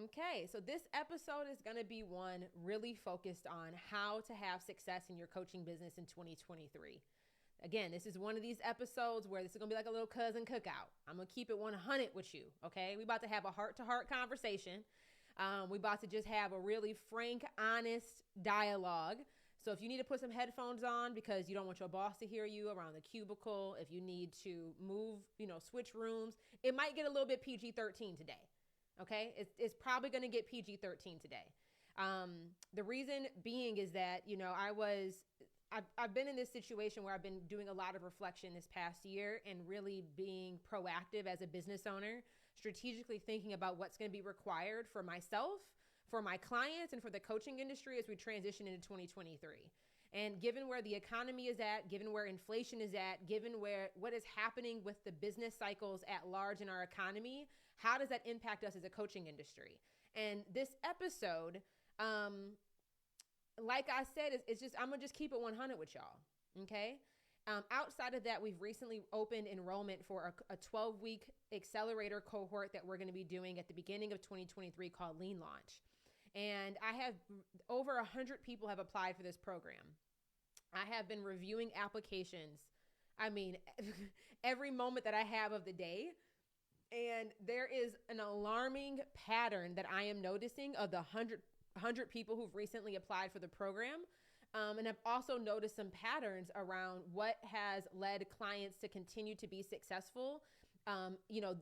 Okay, so this episode is going to be one really focused on how to have success in your coaching business in 2023. Again, this is one of these episodes where this is going to be like a little cousin cookout. I'm going to keep it 100 with you, okay? We about to have a heart-to-heart conversation. We about to just have a really frank, honest dialogue. So if you need to put some headphones on because you don't want your boss to hear you around the cubicle, if you need to move, switch rooms, it might get a little bit PG-13 today. Okay, it's probably going to get PG-13 today. The reason being is that I've been in this situation where I've been doing a lot of reflection this past year and really being proactive as a business owner, strategically thinking about what's going to be required for myself, for my clients, and for the coaching industry as we transition into 2023. And given where the economy is at, given where inflation is at, given what is happening with the business cycles at large in our economy, how does that impact us as a coaching industry? And this episode, like I said, it's just, I'm going to just keep it 100 with y'all. Okay. Outside of that, we've recently opened enrollment for a 12-week accelerator cohort that we're going to be doing at the beginning of 2023 called Lean Launch. And I have over 100 people have applied for this program. I have been reviewing applications. I mean, every moment that I have of the day. And there is an alarming pattern that I am noticing of the 100 people who've recently applied for the program. And I've also noticed some patterns around what has led clients to continue to be successful,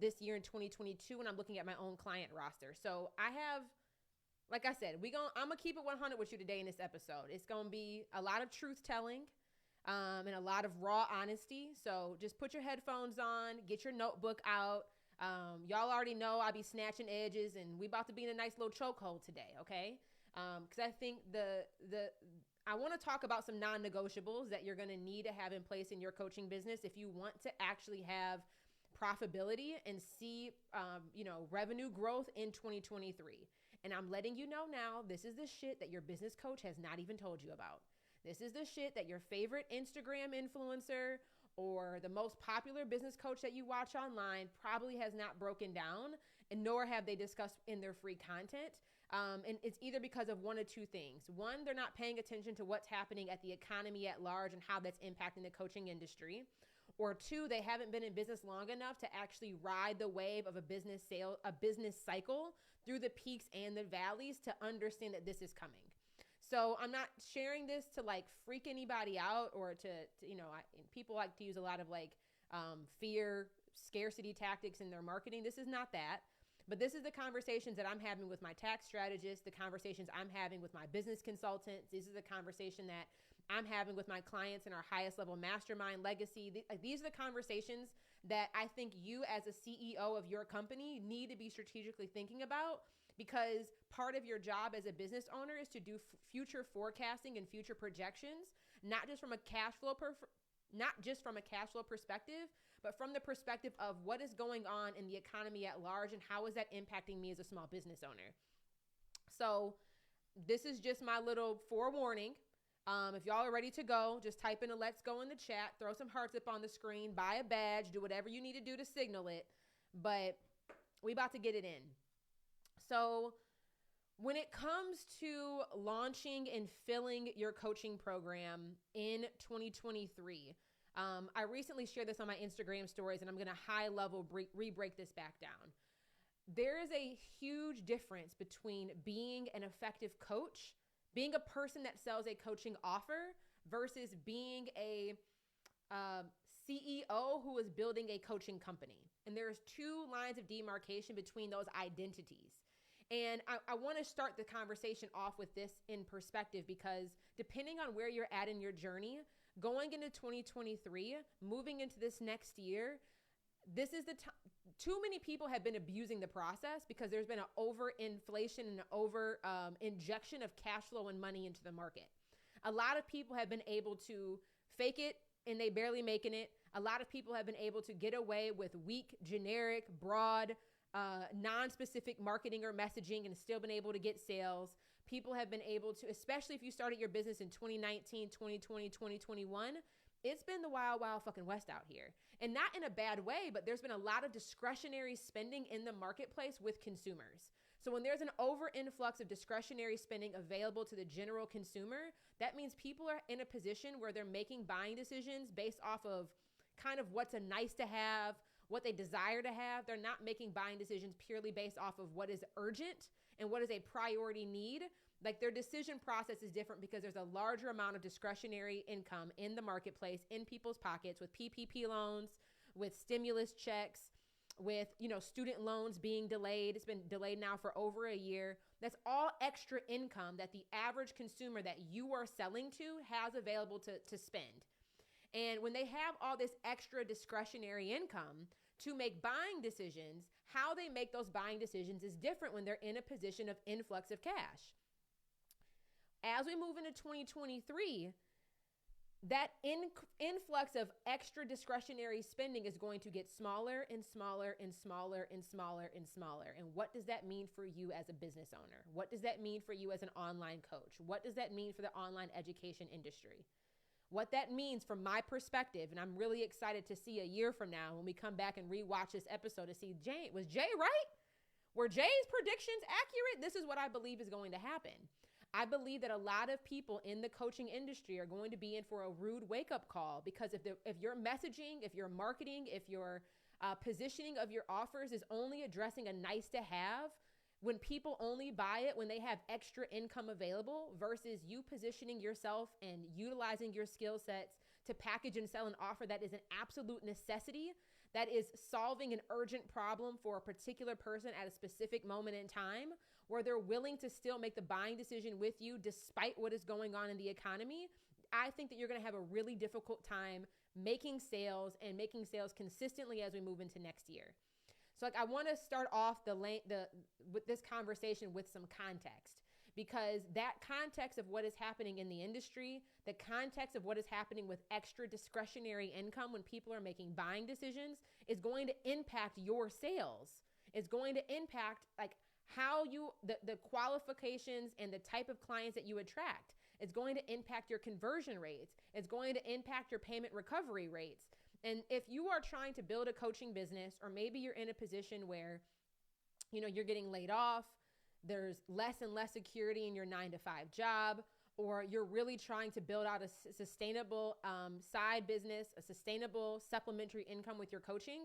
this year in 2022 when I'm looking at my own client roster. So I have, like I said, I'm going to keep it 100 with you today in this episode. It's going to be a lot of truth telling and a lot of raw honesty. So just put your headphones on, get your notebook out. Y'all already know I be snatching edges and we about to be in a nice little chokehold today. Okay. Cause I think I want to talk about some non-negotiables that you're going to need to have in place in your coaching business if you want to actually have profitability and see, revenue growth in 2023. And I'm letting you know now, this is the shit that your business coach has not even told you about. This is the shit that your favorite Instagram influencer or the most popular business coach that you watch online probably has not broken down, and nor have they discussed in their free content. And it's either because of one of two things. One, they're not paying attention to what's happening at the economy at large and how that's impacting the coaching industry. Or two, they haven't been in business long enough to actually ride the wave of a business cycle through the peaks and the valleys to understand that this is coming. So I'm not sharing this to like freak anybody out or to people like to use a lot of fear, scarcity tactics in their marketing. This is not that. But this is the conversations that I'm having with my tax strategist, the conversations I'm having with my business consultants. This is the conversation that I'm having with my clients in our highest level mastermind legacy. These are the conversations that I think you as a CEO of your company need to be strategically thinking about, because part of your job as a business owner is to do future forecasting and future projections, not just from a cash flow perspective, but from the perspective of what is going on in the economy at large and how is that impacting me as a small business owner. So this is just my little forewarning. If y'all are ready to go, just type in a let's go in the chat, throw some hearts up on the screen, buy a badge, do whatever you need to do to signal it. But we about to get it in. So when it comes to launching and filling your coaching program in 2023, I recently shared this on my Instagram stories, and I'm going to high level re-break this back down. There is a huge difference between being an effective coach, being a person that sells a coaching offer, versus being a CEO who is building a coaching company. And there's two lines of demarcation between those identities. And I want to start the conversation off with this in perspective, because depending on where you're at in your journey, going into 2023, moving into this next year, this is the time. Too many people have been abusing the process because there's been an overinflation and over injection of cash flow and money into the market. A lot of people have been able to fake it and they barely making it. A lot of people have been able to get away with weak, generic, broad, non-specific marketing or messaging and still been able to get sales. People have been able to, especially if you started your business in 2019, 2020, 2021, it's been the wild, wild fucking West out here. And not in a bad way, but there's been a lot of discretionary spending in the marketplace with consumers. So when there's an over influx of discretionary spending available to the general consumer, that means people are in a position where they're making buying decisions based off of kind of what's a nice to have, what they desire to have. They're not making buying decisions purely based off of what is urgent and what is a priority need. Like their decision process is different because there's a larger amount of discretionary income in the marketplace, in people's pockets, with PPP loans, with stimulus checks, with, student loans being delayed. It's been delayed now for over a year. That's all extra income that the average consumer that you are selling to has available to spend. And when they have all this extra discretionary income to make buying decisions, how they make those buying decisions is different when they're in a position of influx of cash. As we move into 2023, that influx of extra discretionary spending is going to get smaller and smaller and smaller and smaller and smaller. And what does that mean for you as a business owner? What does that mean for you as an online coach? What does that mean for the online education industry? What that means from my perspective, and I'm really excited to see a year from now when we come back and rewatch this episode to see, was Jay right? Were Jay's predictions accurate? This is what I believe is going to happen. I believe that a lot of people in the coaching industry are going to be in for a rude wake-up call, because if your messaging, if your marketing, if your positioning of your offers is only addressing a nice to have, when people only buy it when they have extra income available, versus you positioning yourself and utilizing your skill sets to package and sell an offer that is an absolute necessity, that is solving an urgent problem for a particular person at a specific moment in time, where they're willing to still make the buying decision with you despite what is going on in the economy, I think that you're going to have a really difficult time making sales and making sales consistently as we move into next year. So I want to start off with this conversation with some context, because that context of what is happening in the industry, the context of what is happening with extra discretionary income when people are making buying decisions, is going to impact your sales. It's going to impact how the qualifications and the type of clients that you attract. It's going to impact your conversion rates. It's going to impact your payment recovery rates. And if you are trying to build a coaching business, or maybe you're in a position where, you're getting laid off, there's less and less security in your 9-to-5 job, or you're really trying to build out a sustainable side business, a sustainable supplementary income with your coaching,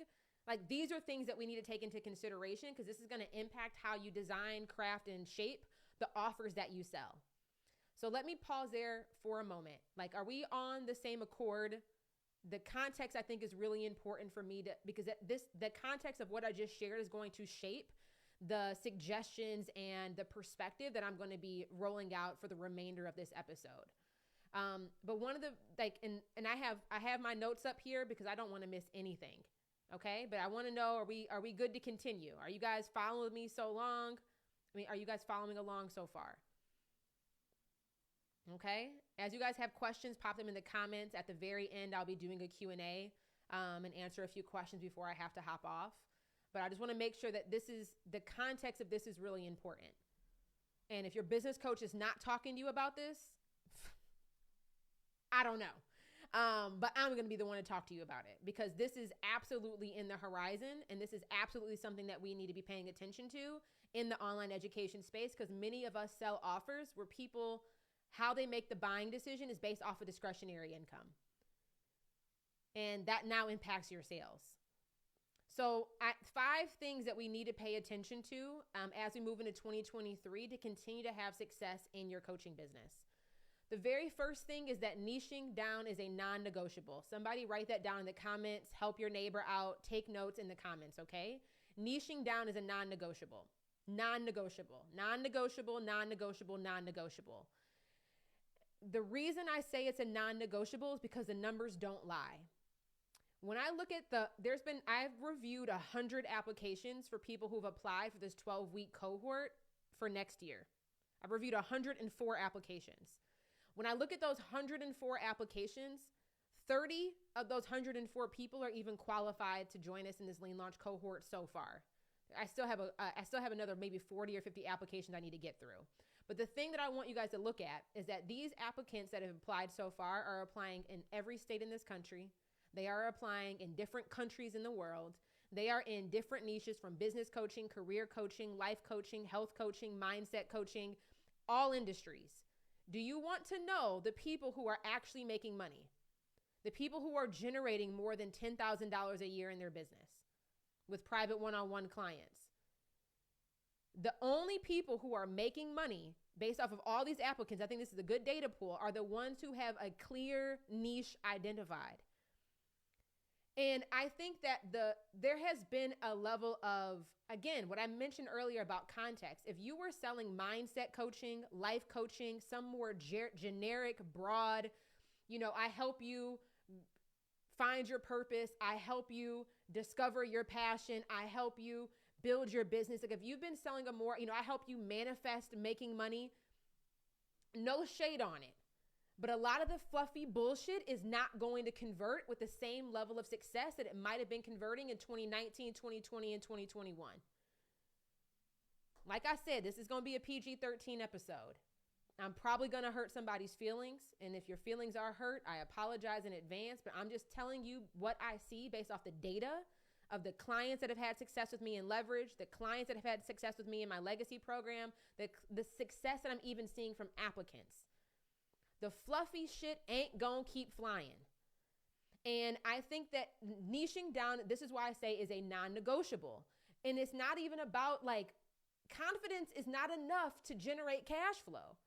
these are things that we need to take into consideration, because this is going to impact how you design, craft, and shape the offers that you sell. So let me pause there for a moment. Are we on the same accord? The context, I think, is really important for me because the context of what I just shared is going to shape the suggestions and the perspective that I'm going to be rolling out for the remainder of this episode. But one of the and I have my notes up here because I don't want to miss anything. Okay, but I want to know, are we good to continue? Are you guys following me so long? Are you guys following along so far? Okay. As you guys have questions, pop them in the comments. At the very end, I'll be doing a Q&A and answer a few questions before I have to hop off. But I just want to make sure that the context of this is really important. And if your business coach is not talking to you about this, I don't know. But I'm going to be the one to talk to you about it, because this is absolutely in the horizon. And this is absolutely something that we need to be paying attention to in the online education space, because many of us sell offers where people, how they make the buying decision is based off of discretionary income. And that now impacts your sales. So 5 things that we need to pay attention to as we move into 2023 to continue to have success in your coaching business. The very first thing is that niching down is a non-negotiable. Somebody write that down in the comments. Help your neighbor out. Take notes in the comments, okay? Niching down is a non-negotiable. Non-negotiable. Non-negotiable, non-negotiable, non-negotiable. The reason I say it's a non-negotiable is because the numbers don't lie. When I look at I've reviewed 100 applications for people who've applied for this 12-week cohort for next year. I've reviewed 104 applications. When I look at those 104 applications, 30 of those 104 people are even qualified to join us in this Lean Launch cohort so far. I still have another maybe 40 or 50 applications I need to get through. But the thing that I want you guys to look at is that these applicants that have applied so far are applying in every state in this country. They are applying in different countries in the world. They are in different niches, from business coaching, career coaching, life coaching, health coaching, mindset coaching, all industries. Do you want to know the people who are actually making money? The people who are generating more than $10,000 a year in their business with private one-on-one clients. The only people who are making money based off of all these applicants, I think this is a good data pool, are the ones who have a clear niche identified. And I think that there has been a level of, again, what I mentioned earlier about context. If you were selling mindset coaching, life coaching, some more generic, broad, I help you find your purpose. I help you discover your passion. I help you build your business. Like if you've been selling a more, I help you manifest making money, no shade on it. But a lot of the fluffy bullshit is not going to convert with the same level of success that it might have been converting in 2019, 2020, and 2021. Like I said, this is going to be a PG-13 episode. I'm probably going to hurt somebody's feelings. And if your feelings are hurt, I apologize in advance. But I'm just telling you what I see based off the data of the clients that have had success with me in leverage, the clients that have had success with me in my legacy program, the success that I'm even seeing from applicants. The fluffy shit ain't gonna keep flying. And I think that niching down, this is why I say is a non-negotiable. And it's not even about confidence is not enough to generate cash flow.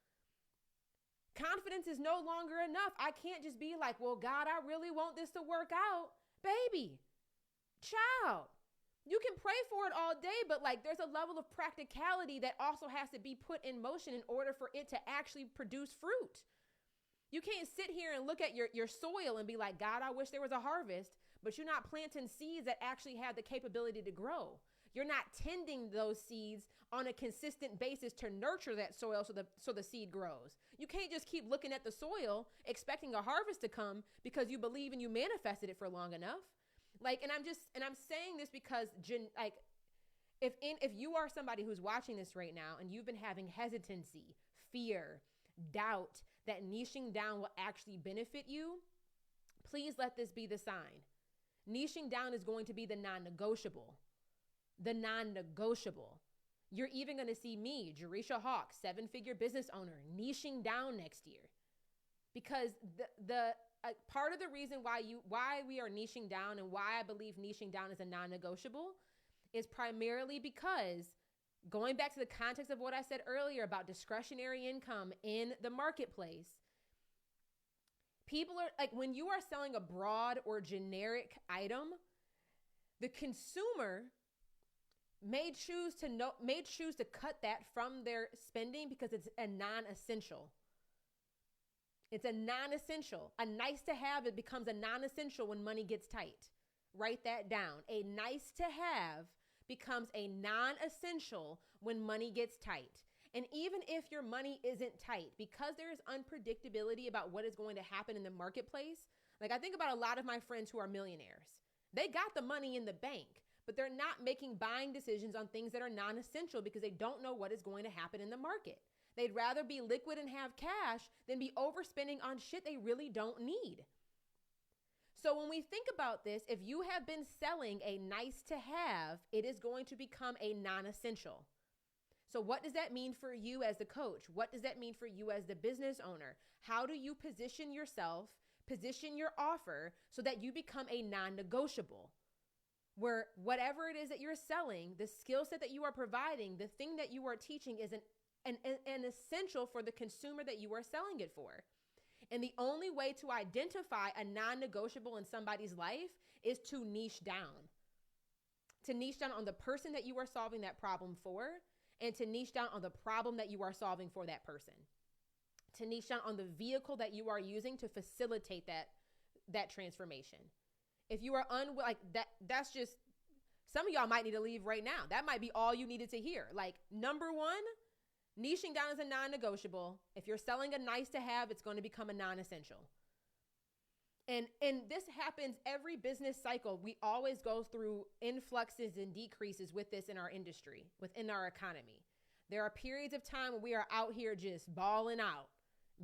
Confidence is no longer enough. I can't just be like, well, God, I really want this to work out. Baby, child, you can pray for it all day, but there's a level of practicality that also has to be put in motion in order for it to actually produce fruit. You can't sit here and look at your soil and be like, God, I wish there was a harvest, but you're not planting seeds that actually have the capability to grow. You're not tending those seeds on a consistent basis to nurture that soil so the seed grows. You can't just keep looking at the soil expecting a harvest to come because you believe and you manifested it for long enough. And I'm saying this because if you are somebody who's watching this right now and you've been having hesitancy, fear, doubt that niching down will actually benefit you, please let this be the sign. Niching down is going to be the non-negotiable. The non-negotiable. You're even going to see me, Jerisha Hawk, 7-figure business owner, niching down next year. Because the part of the reason why we are niching down and why I believe niching down is a non-negotiable is primarily because, going back to the context of what I said earlier about discretionary income in the marketplace, people are when you are selling a broad or generic item, the consumer may choose to cut that from their spending because it's a non-essential. It's a non-essential. A nice to have, it becomes a non-essential when money gets tight. Write that down. A nice to have becomes a non-essential when money gets tight. And even if your money isn't tight, because there is unpredictability about what is going to happen in the marketplace, I think about a lot of my friends who are millionaires. They got the money in the bank, but they're not making buying decisions on things that are non-essential because they don't know what is going to happen in the market. They'd rather be liquid and have cash than be overspending on shit they really don't need. So when we think about this, if you have been selling a nice to have, it is going to become a non-essential. So what does that mean for you as the coach? What does that mean for you as the business owner? How do you position yourself, position your offer so that you become a non-negotiable? Where whatever it is that you're selling, the skill set that you are providing, the thing that you are teaching is an essential for the consumer that you are selling it for. And the only way to identify a non-negotiable in somebody's life is to niche down. To niche down on the person that you are solving that problem for, and to niche down on the problem that you are solving for that person. To niche down on the vehicle that you are using to facilitate that transformation. If you are that's just, some of y'all might need to leave right now. That might be all you needed to hear. Number one, niching down is a non-negotiable. If you're selling a nice to have, it's going to become a non-essential. And this happens every business cycle. We always go through influxes and decreases with this in our industry, within our economy. There are periods of time when we are out here just balling out,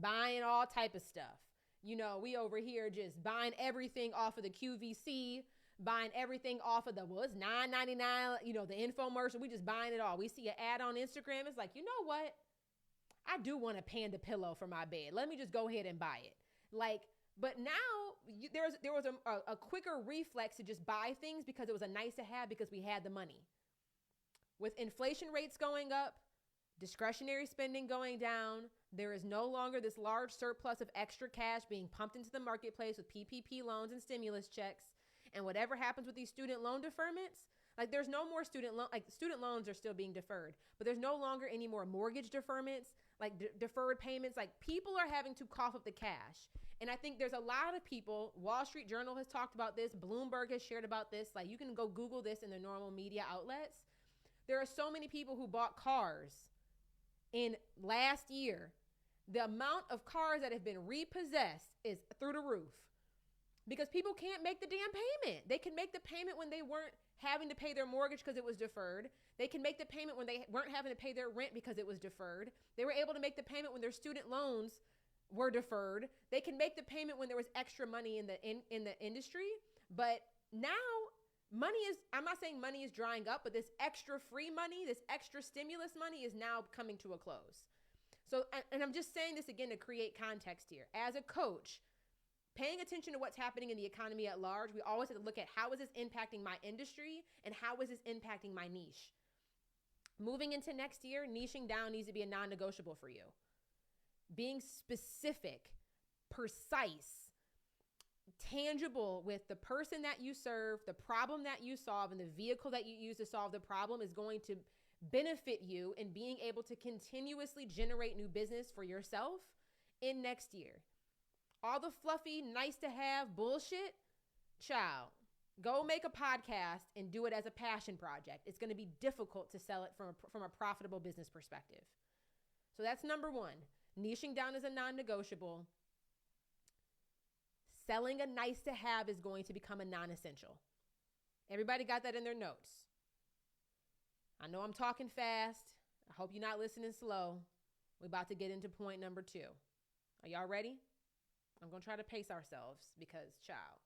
buying all type of stuff. We over here just buying everything off of the QVC, buying everything off of well, it's $9.99, the infomercial. We just buying it all. We see an ad on Instagram. It's like, you know what? I do want a panda pillow for my bed. Let me just go ahead and buy it. But now there was a quicker reflex to just buy things because it was a nice to have because we had the money. With inflation rates going up, discretionary spending going down, there is no longer this large surplus of extra cash being pumped into the marketplace with PPP loans and stimulus checks. And whatever happens with these student loan deferments, there's no more student loans are still being deferred, but there's no longer any more mortgage deferments, deferred payments. People are having to cough up the cash. And I think there's a lot of people, Wall Street Journal has talked about this, Bloomberg has shared about this. You can go Google this in the normal media outlets. There are so many people who bought cars in last year. The amount of cars that have been repossessed is through the roof because people can't make the damn payment. They can make the payment when they weren't having to pay their mortgage because it was deferred. They can make the payment when they weren't having to pay their rent because it was deferred. They were able to make the payment when their student loans were deferred. They can make the payment when there was extra money in the industry. But now I'm not saying money is drying up, but this extra free money, this extra stimulus money is now coming to a close. So, and I'm just saying this again to create context here. As a coach, paying attention to what's happening in the economy at large, we always have to look at how is this impacting my industry and how is this impacting my niche. Moving into next year, niching down needs to be a non-negotiable for you. Being specific, precise, tangible with the person that you serve, the problem that you solve, and the vehicle that you use to solve the problem is going to benefit you in being able to continuously generate new business for yourself in next year. All the fluffy, nice to have bullshit, child, go make a podcast and do it as a passion project. It's going to be difficult to sell it from a profitable business perspective. So that's number one. Niching down is a non-negotiable. Selling a nice to have is going to become a non-essential. Everybody got that in their notes. I know I'm talking fast. I hope you're not listening slow. We're about to get into point number 2. Are y'all ready? I'm going to try to pace ourselves because, child.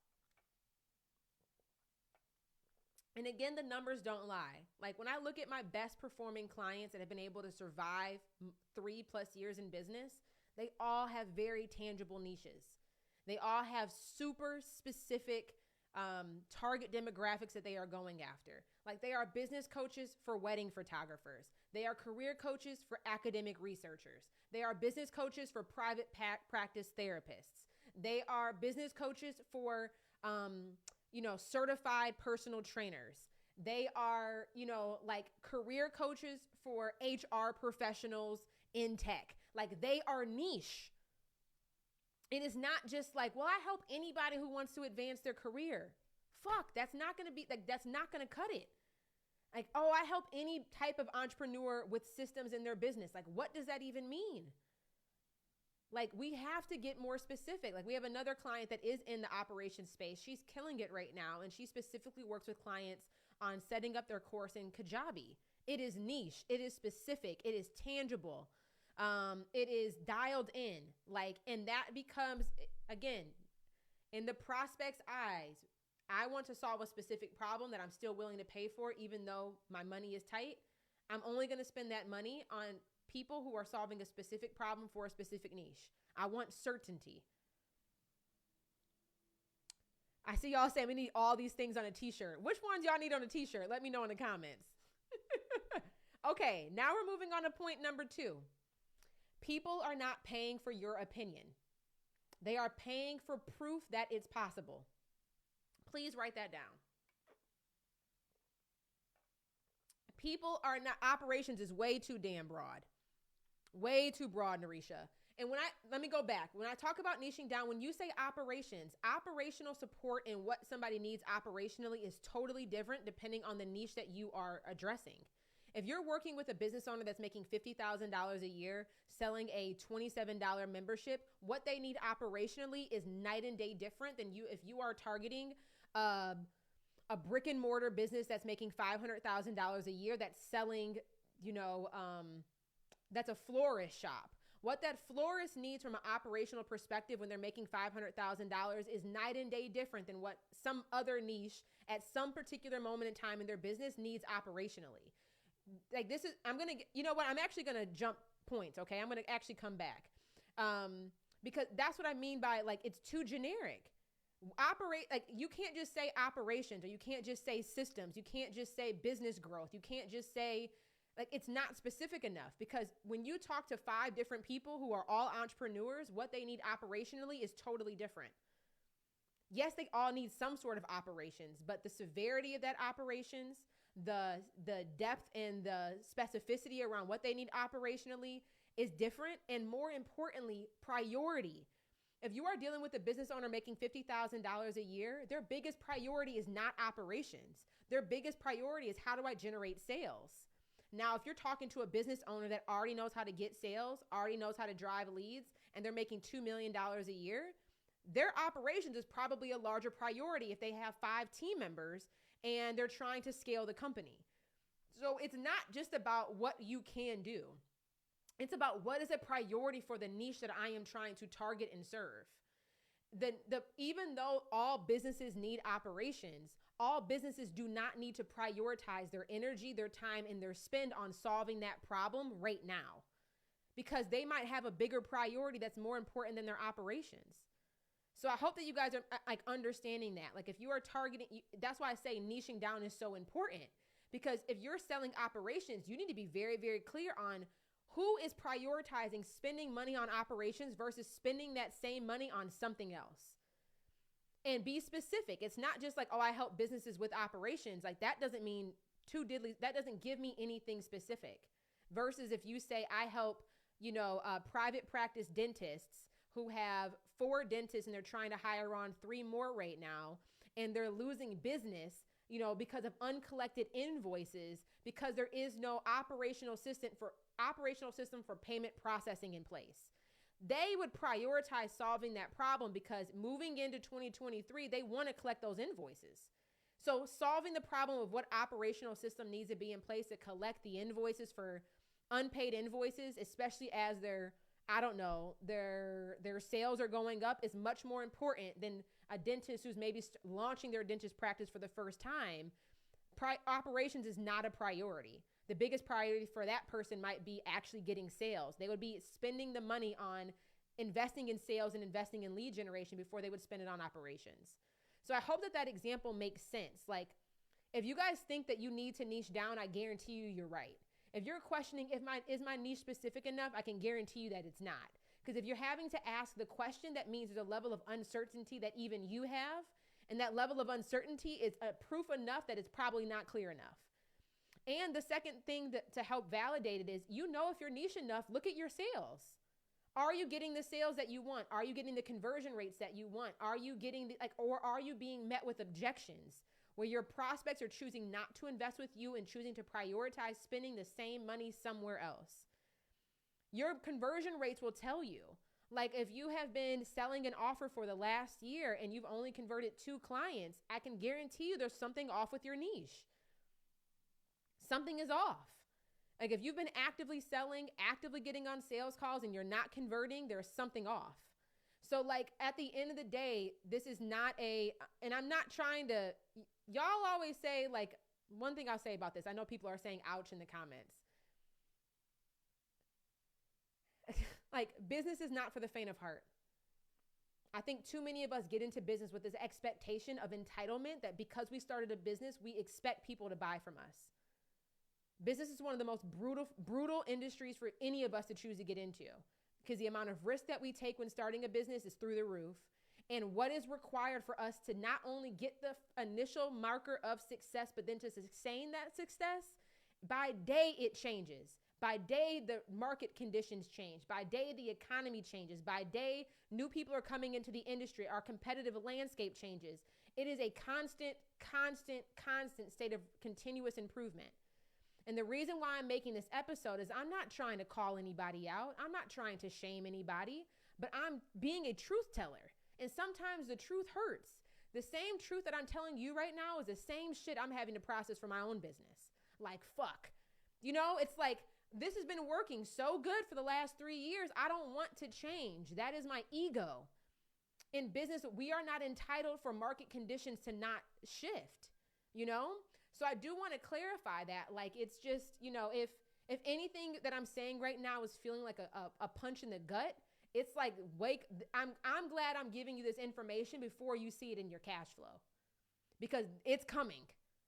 And again, the numbers don't lie. When I look at my best performing clients that have been able to survive 3+ years in business, they all have very tangible niches. They all have super specific target demographics that they are going after. They are business coaches for wedding photographers. They are career coaches for academic researchers. They are business coaches for private practice therapists. They are business coaches for, certified personal trainers. They are, career coaches for HR professionals in tech. They are niche. It is not just I help anybody who wants to advance their career. Fuck, that's not going to be that's not going to cut it. I help any type of entrepreneur with systems in their business. What does that even mean? We have to get more specific. We have another client that is in the operations space. She's killing it right now. And she specifically works with clients on setting up their course in Kajabi. It is niche. It is specific. It is tangible. It is dialed in. And that becomes, again, in the prospect's eyes, I want to solve a specific problem that I'm still willing to pay for, even though my money is tight. I'm only going to spend that money on people who are solving a specific problem for a specific niche. I want certainty. I see y'all saying we need all these things on a t-shirt. Which ones y'all need on a t-shirt? Let me know in the comments. Okay, now we're moving on to point number 2. People are not paying for your opinion. They are paying for proof that it's possible. Please write that down. People are not, operations is way too damn broad. Way too broad, Narisha. And let me go back. When I talk about niching down, when you say operations, operational support and what somebody needs operationally is totally different depending on the niche that you are addressing. If you're working with a business owner that's making $50,000 a year, selling a $27 membership, what they need operationally is night and day different than if you are targeting a brick and mortar business that's making $500,000 a year that's selling, that's a florist shop. What that florist needs from an operational perspective when they're making $500,000 is night and day different than what some other niche at some particular moment in time in their business needs operationally. Like this is, you know what? I'm actually going to jump points. Okay. I'm going to actually come back. Because that's what I mean by like, it's too generic. Like you can't just say operations, or you can't just say systems. You can't just say business growth. You can't just say, like, it's not specific enough, because when you talk to 5 different people who are all entrepreneurs, what they need operationally is totally different. Yes, they all need some sort of operations, but the severity of that operations, the depth and the specificity around what they need operationally is different. And more importantly, priority. If you are dealing with a business owner making $50,000 a year, their biggest priority is not operations. Their biggest priority is, how do I generate sales? Now, if you're talking to a business owner that already knows how to get sales, already knows how to drive leads, and they're making $2 million a year, their operations is probably a larger priority if they have 5 team members and they're trying to scale the company. So it's not just about what you can do. It's about what is a priority for the niche that I am trying to target and serve. Even though all businesses need operations, all businesses do not need to prioritize their energy, their time, and their spend on solving that problem right now, because they might have a bigger priority that's more important than their operations. So I hope that you guys are like understanding that. Like if you are targeting, that's why I say niching down is so important, because if you're selling operations, you need to be very, very clear on who is prioritizing spending money on operations versus spending that same money on something else. And be specific. It's not just like, oh, I help businesses with operations. Like that doesn't mean too diddly. That doesn't give me anything specific. Versus if you say I help, private practice dentists who have 4 dentists and they're trying to hire on 3 more right now, and they're losing business, because of uncollected invoices, because there is no operational system for payment processing in place. They would prioritize solving that problem, because moving into 2023, they want to collect those invoices. So solving the problem of what operational system needs to be in place to collect the invoices for unpaid invoices, especially as their sales are going up, is much more important than a dentist who's maybe launching their dentist practice for the first time. Operations is not a priority. The biggest priority for that person might be actually getting sales. They would be spending the money on investing in sales and investing in lead generation before they would spend it on operations. So I hope that example makes sense. Like, if you guys think that you need to niche down, I guarantee you're right. If you're questioning is my niche specific enough, I can guarantee you that it's not. Because if you're having to ask the question, that means there's a level of uncertainty that even you have. And that level of uncertainty is proof enough that it's probably not clear enough. And the second thing to help validate it is, if you're niche enough, look at your sales. Are you getting the sales that you want? Are you getting the conversion rates that you want? Are you getting or are you being met with objections where your prospects are choosing not to invest with you and choosing to prioritize spending the same money somewhere else? Your conversion rates will tell you. Like if you have been selling an offer for the last year and you've only converted 2 clients, I can guarantee you there's something off with your niche. Something is off. Like if you've been actively selling, actively getting on sales calls, and you're not converting, there's something off. So like at the end of the day, this is not and I'm not trying to, y'all always say, like, one thing I'll say about this, I know people are saying ouch in the comments. Like, business is not for the faint of heart. I think too many of us get into business with this expectation of entitlement that because we started a business, we expect people to buy from us. Business is one of the most brutal industries for any of us to choose to get into, because the amount of risk that we take when starting a business is through the roof. And what is required for us to not only get the initial marker of success, but then to sustain that success, by day it changes. By day, the market conditions change. By day, the economy changes. By day, new people are coming into the industry. Our competitive landscape changes. It is a constant state of continuous improvement. And the reason why I'm making this episode is I'm not trying to call anybody out. I'm not trying to shame anybody, but I'm being a truth teller. And sometimes the truth hurts. The same truth that I'm telling you right now is the same shit I'm having to process for my own business. Like, fuck. It's like, This has been working so good for the last 3 years. I don't want to change. That is my ego. In business, we are not entitled for market conditions to not shift, you know? So I do want to clarify that. Like, it's just, you know, if anything that I'm saying right now is feeling like a punch in the gut, it's like, I'm glad I'm giving you this information before you see it in your cash flow, because it's coming.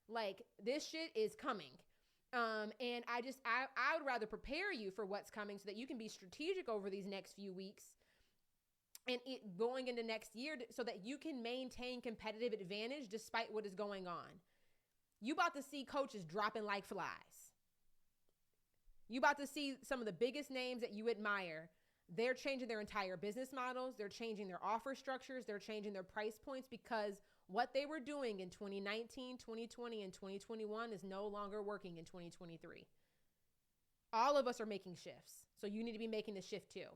Like, this shit is coming. And I would rather prepare you for what's coming so that you can be strategic over these next few weeks and going into next year, so that you can maintain competitive advantage despite what is going on. You about to see coaches dropping like flies. You about to see some of the biggest names that you admire. They're changing their entire business models. They're changing their offer structures. They're changing their price points, because what they were doing in 2019, 2020, and 2021 is no longer working in 2023. All of us are making shifts. So you need to be making the shift too.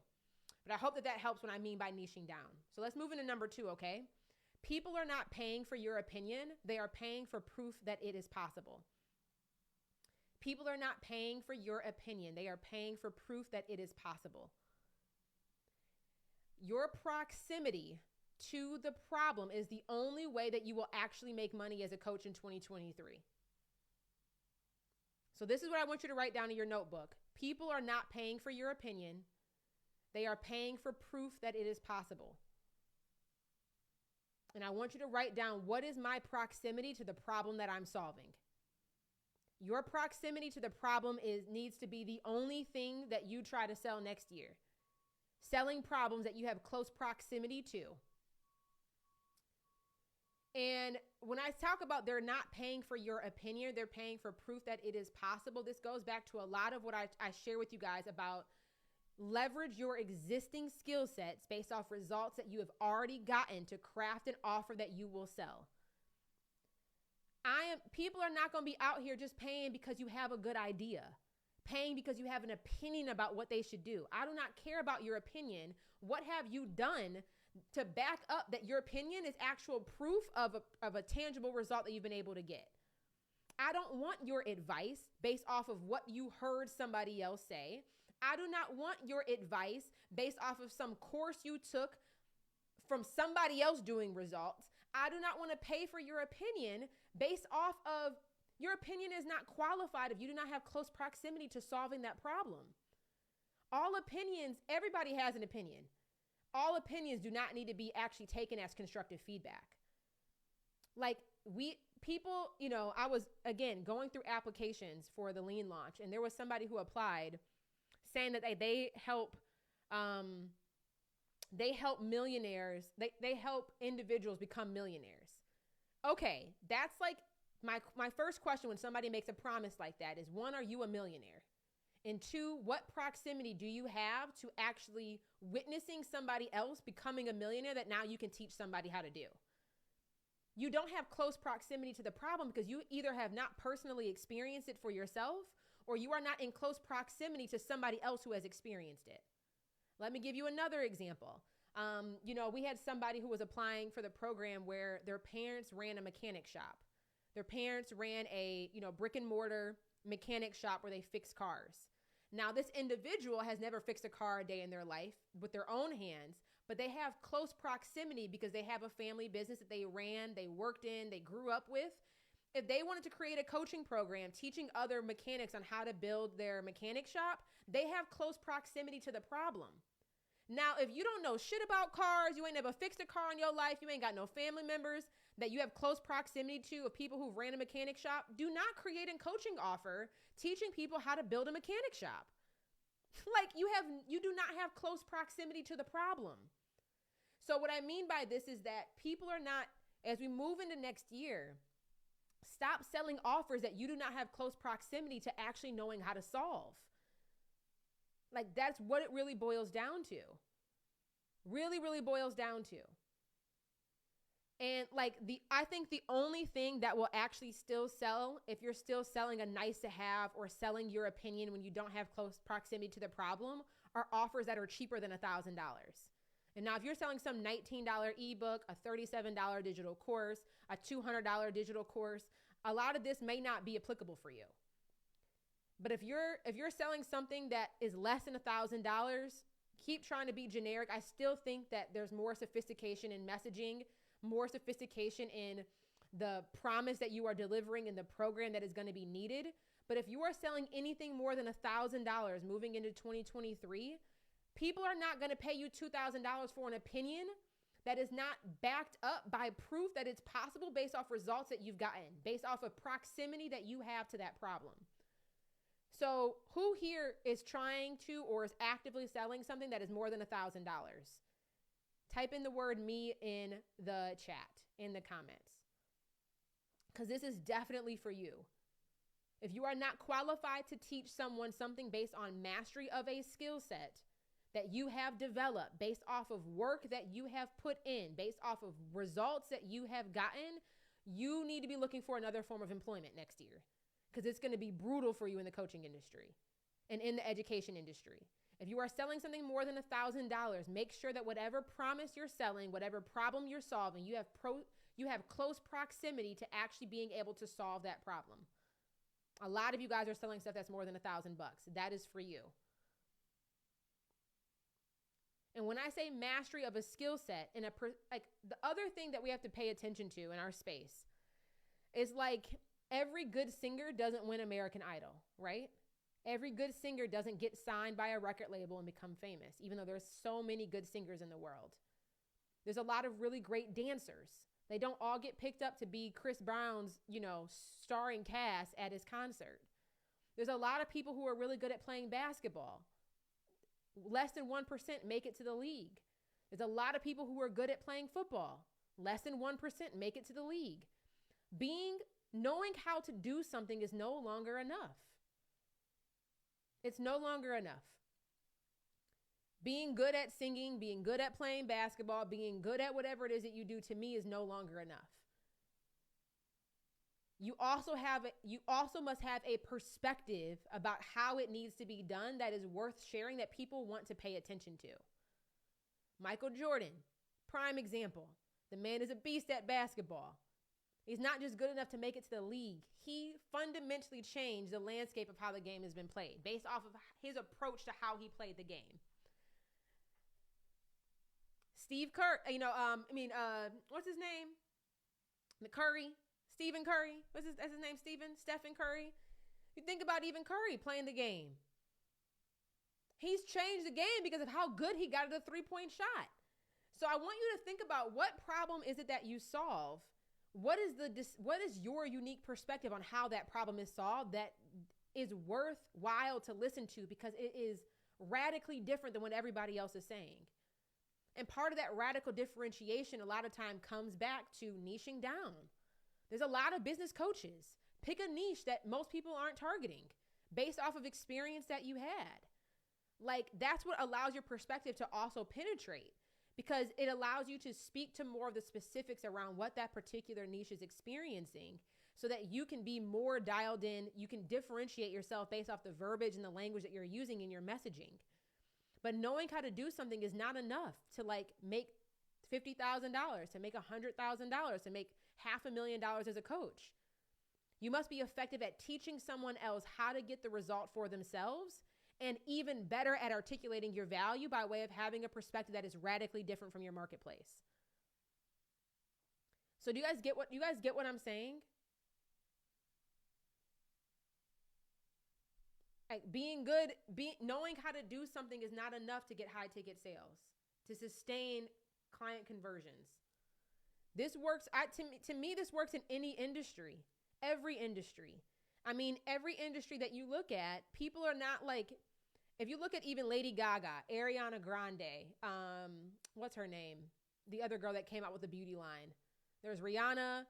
But I hope that helps when I mean by niching down. So let's move into number 2, okay? People are not paying for your opinion. They are paying for proof that it is possible. People are not paying for your opinion. They are paying for proof that it is possible. Your proximity to the problem is the only way that you will actually make money as a coach in 2023. So this is what I want you to write down in your notebook. People are not paying for your opinion. They are paying for proof that it is possible. And I want you to write down, what is my proximity to the problem that I'm solving? Your proximity to the problem needs to be the only thing that you try to sell next year. Selling problems that you have close proximity to. And when I talk about they're not paying for your opinion, they're paying for proof that it is possible. This goes back to a lot of what I share with you guys about leverage your existing skill sets based off results that you have already gotten to craft an offer that you will sell. People are not going to be out here just paying because you have a good idea, paying because you have an opinion about what they should do. I do not care about your opinion. What have you done to back up that your opinion is actual proof of a tangible result that you've been able to get? I don't want your advice based off of what you heard somebody else say. I do not want your advice based off of some course you took from somebody else doing results. I do not want to pay for your opinion based off of your opinion is not qualified if you do not have close proximity to solving that problem. All opinions, everybody has an opinion. All opinions do not need to be actually taken as constructive feedback. Like people, you know, I was, again, going through applications for the Lean launch, and there was somebody who applied saying that they help millionaires, they help individuals become millionaires. Okay, that's like my first question when somebody makes a promise like that is, 1, are you a millionaire? And 2, what proximity do you have to actually witnessing somebody else becoming a millionaire that now you can teach somebody how to do? You don't have close proximity to the problem because you either have not personally experienced it for yourself, or you are not in close proximity to somebody else who has experienced it. Let me give you another example. We had somebody who was applying for the program where their parents ran a mechanic shop. Their parents ran a, brick and mortar mechanic shop where they fix cars. Now, this individual has never fixed a car a day in their life with their own hands, but they have close proximity because they have a family business that they ran, they worked in, they grew up with. If they wanted to create a coaching program teaching other mechanics on how to build their mechanic shop, they have close proximity to the problem. Now, if you don't know shit about cars, you ain't never fixed a car in your life, you ain't got no family members that you have close proximity to of people who ran a mechanic shop, do not create a coaching offer teaching people how to build a mechanic shop. Like you do not have close proximity to the problem. So what I mean by this is that people are not, as we move into next year, stop selling offers that you do not have close proximity to actually knowing how to solve. Like that's what it really boils down to. Really, really boils down to. And I think the only thing that will actually still sell, if you're still selling a nice to have or selling your opinion when you don't have close proximity to the problem, are offers that are cheaper than $1,000. And now if you're selling some $19 ebook, a $37 digital course, a $200 digital course, a lot of this may not be applicable for you. But if you're selling something that is less than $1,000, keep trying to be generic. I still think that there's more sophistication in messaging, more sophistication in the promise that you are delivering in the program that is going to be needed. But if you are selling anything more than $1,000 moving into 2023, people are not going to pay you $2,000 for an opinion that is not backed up by proof that it's possible based off results that you've gotten, based off of proximity that you have to that problem. So who here is trying to or is actively selling something that is more than $1,000? Type in the word me in the chat, in the comments, because this is definitely for you. If you are not qualified to teach someone something based on mastery of a skill set that you have developed, based off of work that you have put in, based off of results that you have gotten, you need to be looking for another form of employment next year, because it's going to be brutal for you in the coaching industry and in the education industry. If you are selling something more than $1,000, make sure that whatever promise you're selling, whatever problem you're solving, you have close proximity to actually being able to solve that problem. A lot of you guys are selling stuff that's more than $1,000. That is for you. And when I say mastery of a skill set, like the other thing that we have to pay attention to in our space is like every good singer doesn't win American Idol, right? Every good singer doesn't get signed by a record label and become famous, even though there's so many good singers in the world. There's a lot of really great dancers. They don't all get picked up to be Chris Brown's, starring cast at his concert. There's a lot of people who are really good at playing basketball. Less than 1% make it to the league. There's a lot of people who are good at playing football. Less than 1% make it to the league. Knowing how to do something is no longer enough. It's no longer enough. Being good at singing, being good at playing basketball, being good at whatever it is that you do, to me, is no longer enough. You also must have a perspective about how it needs to be done that is worth sharing, that people want to pay attention to. Michael Jordan, prime example. The man is a beast at basketball. He's not just good enough to make it to the league. He fundamentally changed the landscape of how the game has been played based off of his approach to how he played the game. Steve Kerr, what's his name? Stephen Curry. That's his name, Stephen Curry. You think about even Curry playing the game. He's changed the game because of how good he got at a three-point shot. So I want you to think about, what problem is it that you solve? What is your unique perspective on how that problem is solved that is worthwhile to listen to, because it is radically different than what everybody else is saying. And part of that radical differentiation a lot of time comes back to niching down. There's a lot of business coaches. Pick a niche that most people aren't targeting based off of experience that you had. Like, that's what allows your perspective to also penetrate, because it allows you to speak to more of the specifics around what that particular niche is experiencing, so that you can be more dialed in. You can differentiate yourself based off the verbiage and the language that you're using in your messaging. But knowing how to do something is not enough to make $50,000, to make $100,000, to make $500,000 as a coach. You must be effective at teaching someone else how to get the result for themselves, and even better at articulating your value by way of having a perspective that is radically different from your marketplace. So do you guys get what I'm saying? Like, knowing how to do something is not enough to get high ticket sales, to sustain client conversions. This works, to me, this works in any industry, every industry. I mean, every industry that you look at, people are not like, if you look at even Lady Gaga, Ariana Grande, what's her name? The other girl that came out with the beauty line. There's Rihanna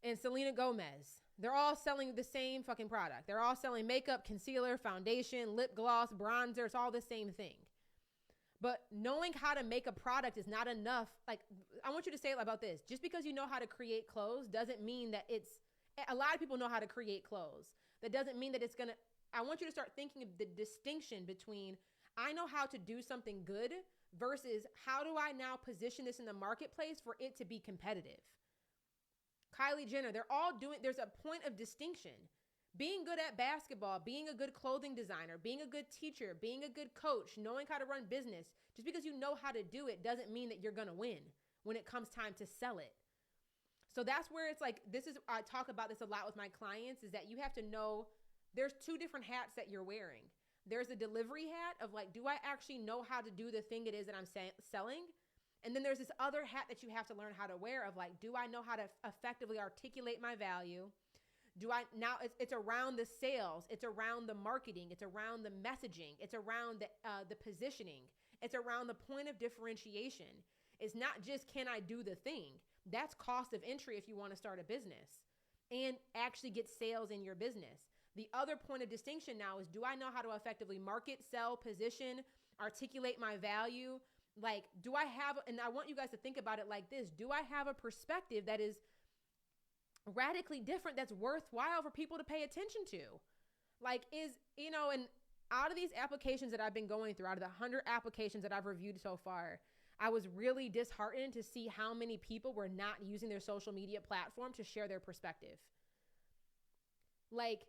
and Selena Gomez. They're all selling the same fucking product. They're all selling makeup, concealer, foundation, lip gloss, bronzer. It's all the same thing. But knowing how to make a product is not enough. Like, I want you to say it about this. Just because you know how to create clothes doesn't mean that a lot of people know how to create clothes. That doesn't mean that I want you to start thinking of the distinction between, I know how to do something good versus how do I now position this in the marketplace for it to be competitive. Kylie Jenner, there's a point of distinction Being good at basketball, being a good clothing designer, being a good teacher, being a good coach, knowing how to run business, just because you know how to do it doesn't mean that you're going to win when it comes time to sell it. So that's where it's like, I talk about this a lot with my clients, is that you have to know there's two different hats that you're wearing. There's a delivery hat of like, do I actually know how to do the thing it is that I'm selling? And then there's this other hat that you have to learn how to wear of like, do I know how to effectively articulate my value? It's around the sales, it's around the marketing, it's around the messaging, it's around the positioning, it's around the point of differentiation. It's not just, can I do the thing? That's cost of entry if you want to start a business and actually get sales in your business. The other point of distinction now is, do I know how to effectively market, sell, position, articulate my value? Like, do I have, and I want you guys to think about it like this, do I have a perspective that is radically different, that's worthwhile for people to pay attention to? Like, and out of these applications that I've been going through, out of the 100 applications that I've reviewed so far, I was really disheartened to see how many people were not using their social media platform to share their perspective. Like,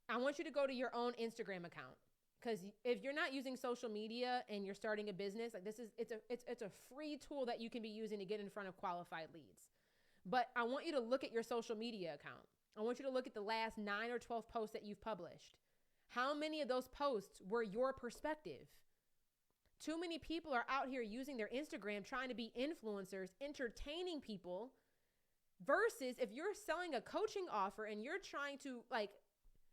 I want you to go to your own Instagram account, because if you're not using social media and you're starting a business, like it's a free tool that you can be using to get in front of qualified leads. But I want you to look at your social media account. I want you to look at the last 9 or 12 posts that you've published. How many of those posts were your perspective? Too many people are out here using their Instagram trying to be influencers, entertaining people, versus if you're selling a coaching offer and you're trying to, like,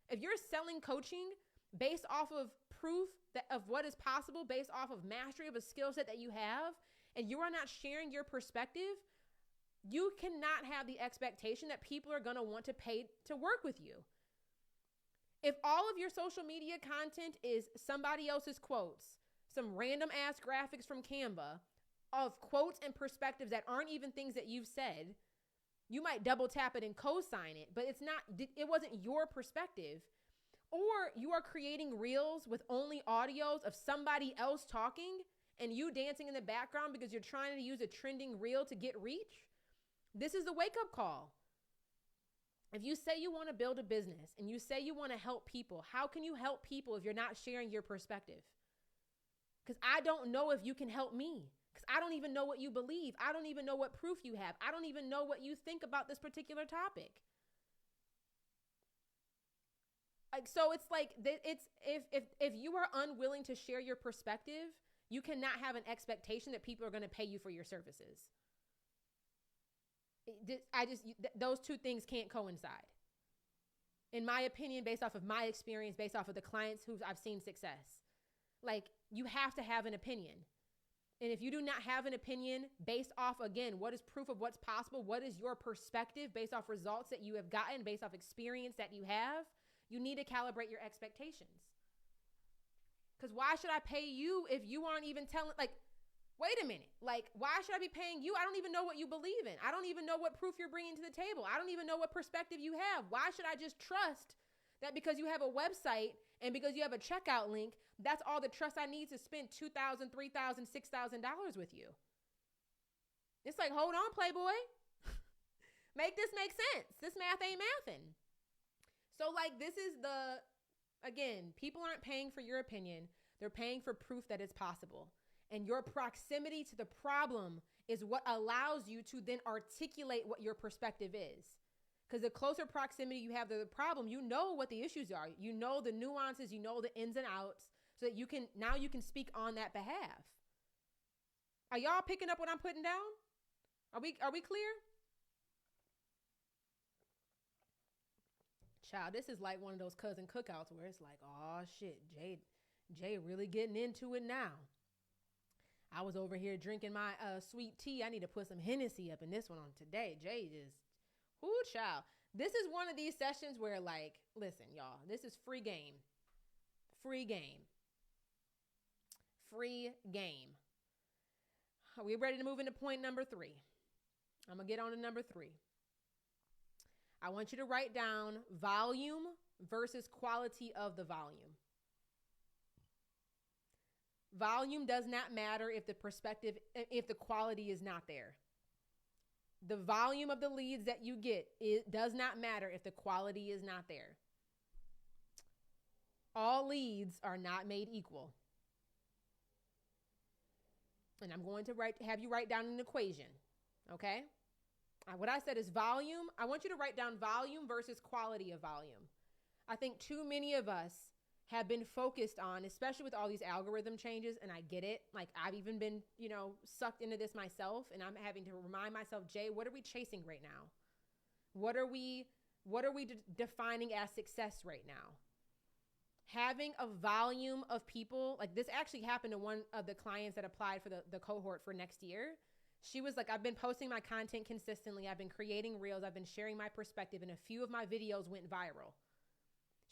if you're selling coaching based off of proof of what is possible, based off of mastery of a skill set that you have, and you are not sharing your perspective, you cannot have the expectation that people are going to want to pay to work with you. If all of your social media content is somebody else's quotes, some random ass graphics from Canva of quotes and perspectives that aren't even things that you've said, you might double tap it and co-sign it, but it wasn't your perspective. Or you are creating reels with only audios of somebody else talking and you dancing in the background because you're trying to use a trending reel to get reach. This is the wake-up call. If you say you want to build a business and you say you want to help people, how can you help people if you're not sharing your perspective? Because I don't know if you can help me. Because I don't even know what you believe. I don't even know what proof you have. I don't even know what you think about this particular topic. Like, so it's like, if you are unwilling to share your perspective, you cannot have an expectation that people are going to pay you for your services. Those two things can't coincide. In my opinion, based off of my experience, based off of the clients who I've seen success. Like, you have to have an opinion. And if you do not have an opinion based off, again, what is proof of what's possible? What is your perspective based off results that you have gotten, based off experience that you have? You need to calibrate your expectations. Because why should I pay you if you aren't even telling, like, wait a minute. Like, why should I be paying you? I don't even know what you believe in. I don't even know what proof you're bringing to the table. I don't even know what perspective you have. Why should I just trust that because you have a website and because you have a checkout link, that's all the trust I need to spend $2,000, $3,000, $6,000 with you? It's like, hold on, Playboy. Make this make sense. This math ain't mathing. So, like, this is again, people aren't paying for your opinion. They're paying for proof that it's possible. And your proximity to the problem is what allows you to then articulate what your perspective is. Because the closer proximity you have to the problem, you know what the issues are. You know the nuances, you know the ins and outs, so that you can speak on that behalf. Are y'all picking up what I'm putting down? Are we clear? Child, this is like one of those cousin cookouts where it's like, oh shit, Jay really getting into it now. I was over here drinking my sweet tea. I need to put some Hennessy up in this one on today. Jay just, whoo, child. This is one of these sessions where, like, listen, y'all, this is free game. Free game. Free game. Are we ready to move into point number 3? I'm going to get on to number 3. I want you to write down volume versus quality of the volume. Volume does not matter if the quality is not there. The volume of the leads that you get, it does not matter if the quality is not there. all leads are not made equal. And I'm going to have you write down an equation, okay? What I said is volume. I want you to write down volume versus quality of volume. I think too many of us have been focused on, especially with all these algorithm changes, and I get it. Like, I've even been, sucked into this myself, and I'm having to remind myself, Jay, what are we chasing right now? What are we defining as success right now? Having a volume of people, like this actually happened to one of the clients that applied for the cohort for next year. She was like, I've been posting my content consistently. I've been creating reels. I've been sharing my perspective, and a few of my videos went viral.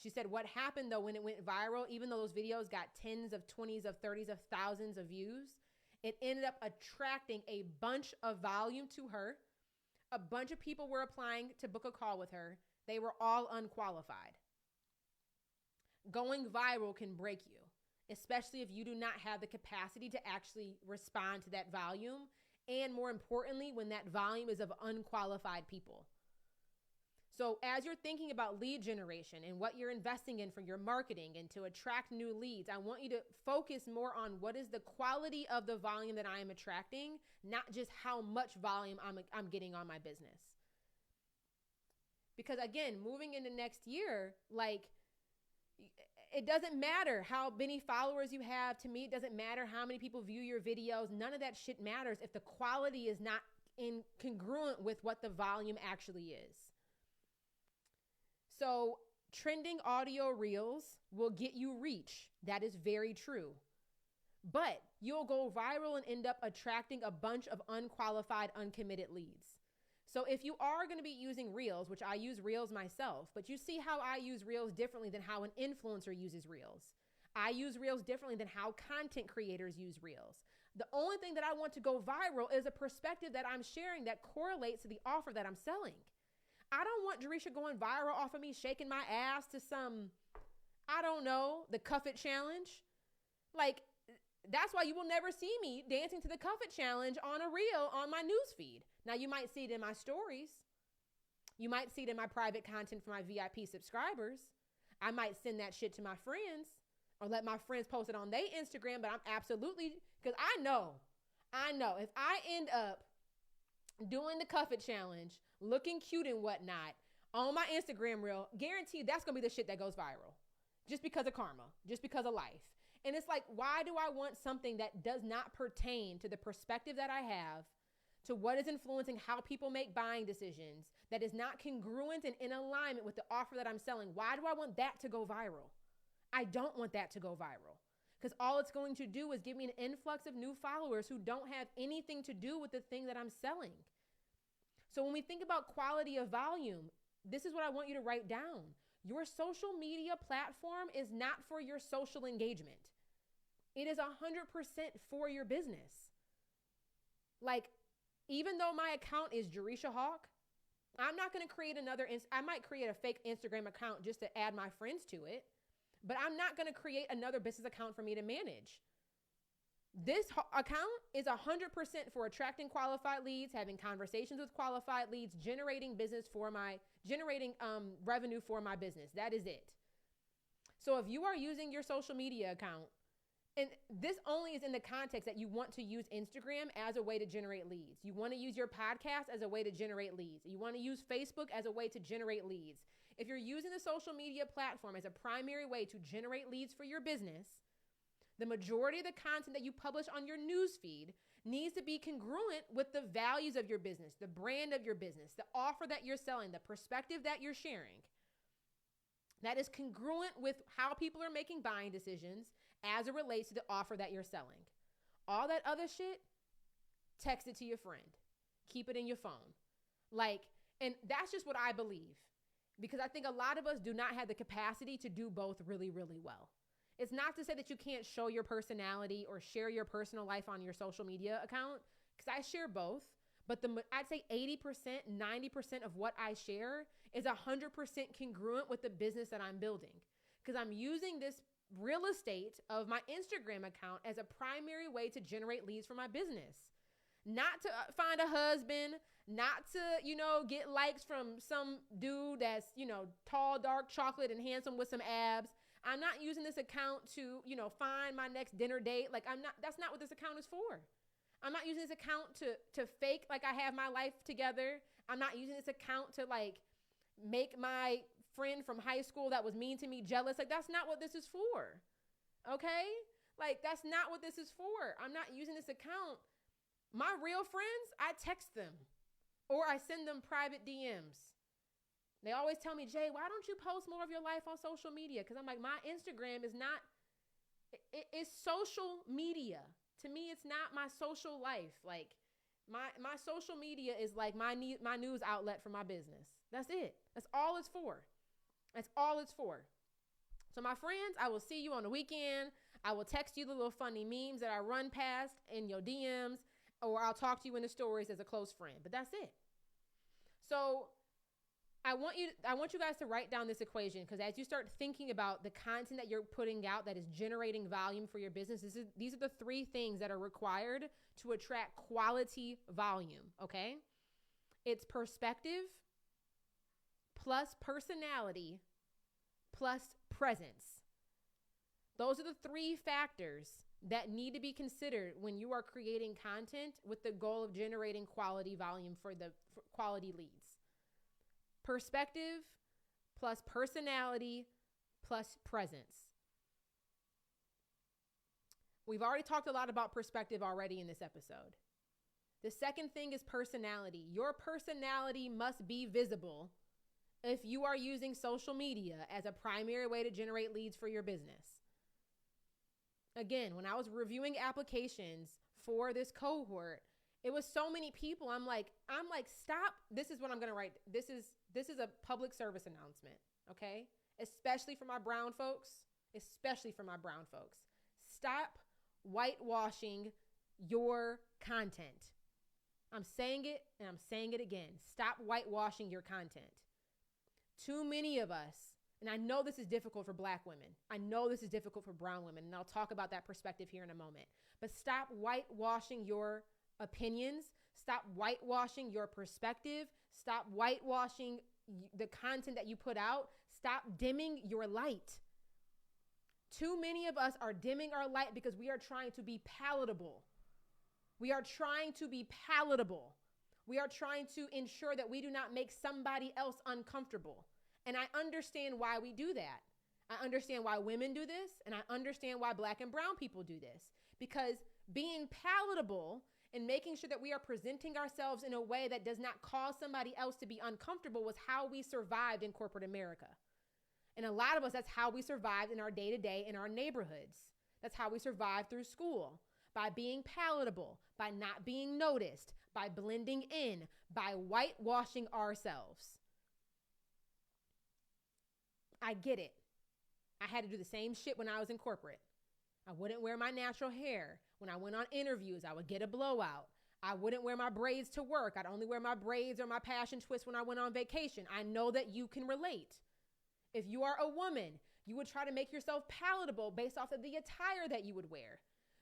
She said what happened though when it went viral, even though those videos got tens of 20s of 30s of thousands of views, it ended up attracting a bunch of volume to her. A bunch of people were applying to book a call with her. They were all unqualified. Going viral can break you, especially if you do not have the capacity to actually respond to that volume. And more importantly, when that volume is of unqualified people. So as you're thinking about lead generation and what you're investing in for your marketing and to attract new leads, I want you to focus more on what is the quality of the volume that I am attracting, not just how much volume I'm getting on my business. Because again, moving into next year, like, it doesn't matter how many followers you have. To me, it doesn't matter how many people view your videos. None of that shit matters if the quality is not congruent with what the volume actually is. So trending audio reels will get you reach. That is very true. But you'll go viral and end up attracting a bunch of unqualified, uncommitted leads. So if you are going to be using reels, which I use reels myself, but you see how I use reels differently than how an influencer uses reels. I use reels differently than how content creators use reels. The only thing that I want to go viral is a perspective that I'm sharing that correlates to the offer that I'm selling. I don't want Jerisha going viral off of me shaking my ass to some, I don't know, the Cuff It challenge. Like, that's why you will never see me dancing to the Cuff It challenge on a reel on my newsfeed. Now, you might see it in my stories. You might see it in my private content for my VIP subscribers. I might send that shit to my friends or let my friends post it on their Instagram, but I'm absolutely, because I know if I end up doing the Cuff It challenge, looking cute and whatnot on my Instagram reel, guaranteed that's going to be the shit that goes viral just because of karma, just because of life. And it's like, why do I want something that does not pertain to the perspective that I have, to what is influencing how people make buying decisions, that is not congruent and in alignment with the offer that I'm selling? Why do I want that to go viral? I don't want that to go viral, because all it's going to do is give me an influx of new followers who don't have anything to do with the thing that I'm selling. So when we think about quality of volume, this is what I want you to write down. Your social media platform is not for your social engagement. It is 100% for your business. Like, even though my account is Jerisha Hawk, I'm not going to create I might create a fake Instagram account just to add my friends to it, but I'm not going to create another business account for me to manage. This account is 100% for attracting qualified leads, having conversations with qualified leads, generating revenue for my business. That is it. So if you are using your social media account, and this only is in the context that you want to use Instagram as a way to generate leads. You want to use your podcast as a way to generate leads. You want to use Facebook as a way to generate leads. If you're using the social media platform as a primary way to generate leads for your business, the majority of the content that you publish on your newsfeed needs to be congruent with the values of your business, the brand of your business, the offer that you're selling, the perspective that you're sharing. That is congruent with how people are making buying decisions as it relates to the offer that you're selling. All that other shit, text it to your friend. Keep it in your phone. And that's just what I believe, because I think a lot of us do not have the capacity to do both really, really well. It's not to say that you can't show your personality or share your personal life on your social media account, because I share both. But I'd say 80%, 90% of what I share is 100% congruent with the business that I'm building, because I'm using this real estate of my Instagram account as a primary way to generate leads for my business. Not to find a husband, not to, get likes from some dude that's, tall, dark, chocolate, and handsome with some abs. I'm not using this account to, find my next dinner date. Like that's not what this account is for. I'm not using this account to fake like I have my life together. I'm not using this account to like make my friend from high school that was mean to me jealous. Like that's not what this is for. Okay? Like that's not what this is for. I'm not using this account. My real friends, I text them or I send them private DMs. They always tell me, Jay, why don't you post more of your life on social media? Because I'm like, my Instagram is not, it's social media. To me, it's not my social life. Like my social media is like my news outlet for my business. That's it. That's all it's for. That's all it's for. So my friends, I will see you on the weekend. I will text you the little funny memes that I run past in your DMs, or I'll talk to you in the stories as a close friend. But that's it. So I want you guys to write down this equation, because as you start thinking about the content that you're putting out that is generating volume for your business, these are the three things that are required to attract quality volume, okay? It's perspective plus personality plus presence. Those are the three factors that need to be considered when you are creating content with the goal of generating quality volume for quality leads. Perspective plus personality plus presence. We've already talked a lot about perspective already in this episode. The second thing is personality. Your personality must be visible if you are using social media as a primary way to generate leads for your business. Again, when I was reviewing applications for this cohort, it was so many people. I'm like, stop. This is what I'm going to write. This is a public service announcement, okay? Especially for my brown folks. Stop whitewashing your content. I'm saying it and I'm saying it again. Stop whitewashing your content. Too many of us, and I know this is difficult for Black women. I know this is difficult for brown women, and I'll talk about that perspective here in a moment. But stop whitewashing your opinions. Stop whitewashing your perspective. Stop whitewashing the content that you put out. Stop dimming your light. Too many of us are dimming our light because we are trying to be palatable. We are trying to ensure that we do not make somebody else uncomfortable. And I understand why we do that. I understand why women do this, and I understand why Black and brown people do this. Because being palatable and making sure that we are presenting ourselves in a way that does not cause somebody else to be uncomfortable was how we survived in corporate America. And a lot of us, that's how we survived in our day-to-day in our neighborhoods. That's how we survived through school. By being palatable, by not being noticed, by blending in, by whitewashing ourselves. I get it. I had to do the same shit when I was in corporate. I wouldn't wear my natural hair. When I went on interviews, I would get a blowout. I wouldn't wear my braids to work. I'd only wear my braids or my passion twist when I went on vacation. I know that you can relate. If you are a woman, you would try to make yourself palatable based off of the attire that you would wear.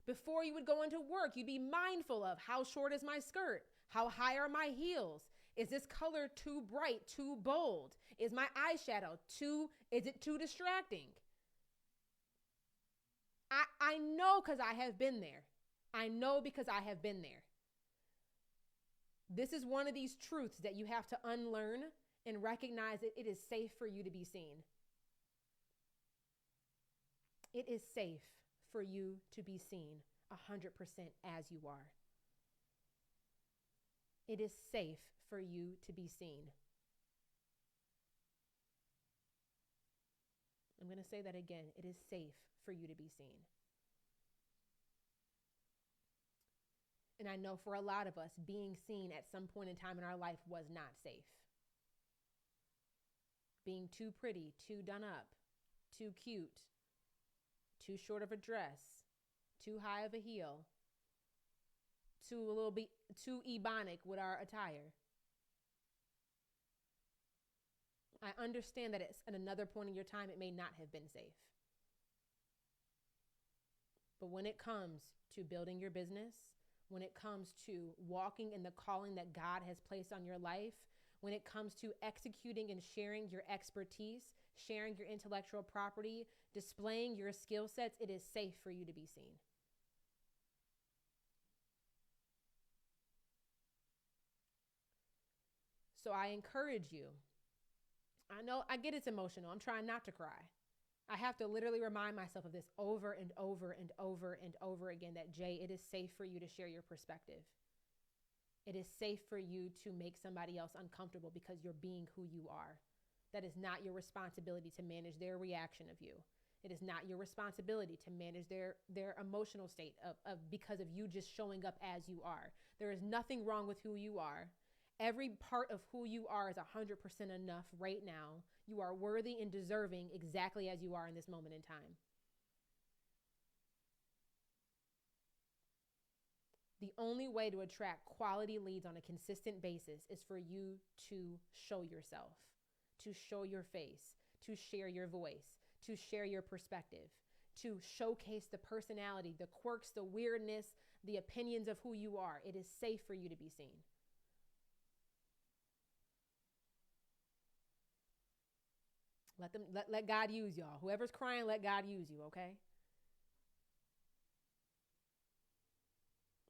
Before you would go into work, you'd be mindful of how short is my skirt? How high are my heels? Is this color too bright, too bold? Is my eyeshadow is it too distracting? I know because I have been there. This is one of these truths that you have to unlearn and recognize that it is safe for you to be seen. It is safe for you to be seen 100% as you are. It is safe for you to be seen. I'm going to say that again. It is safe for you to be seen. And I know for a lot of us, being seen at some point in time in our life was not safe. Being too pretty, too done up, too cute, too short of a dress, too high of a heel, too ebonic with our attire. I understand that at another point in your time, it may not have been safe. But when it comes to building your business, when it comes to walking in the calling that God has placed on your life, when it comes to executing and sharing your expertise, sharing your intellectual property, displaying your skill sets, it is safe for you to be seen. So I encourage you. I know, I get it's emotional. I'm trying not to cry. I have to literally remind myself of this over and over and over and over again, that Jay, it is safe for you to share your perspective. It is safe for you to make somebody else uncomfortable because you're being who you are. That is not your responsibility to manage their reaction of you. It is not your responsibility to manage their emotional state of because of you just showing up as you are. There is nothing wrong with who you are. Every part of who you are is 100% enough right now. You are worthy and deserving exactly as you are in this moment in time. The only way to attract quality leads on a consistent basis is for you to show yourself, to show your face, to share your voice, to share your perspective, to showcase the personality, the quirks, the weirdness, the opinions of who you are. It is safe for you to be seen. Let God use y'all. Whoever's crying, let God use you, okay?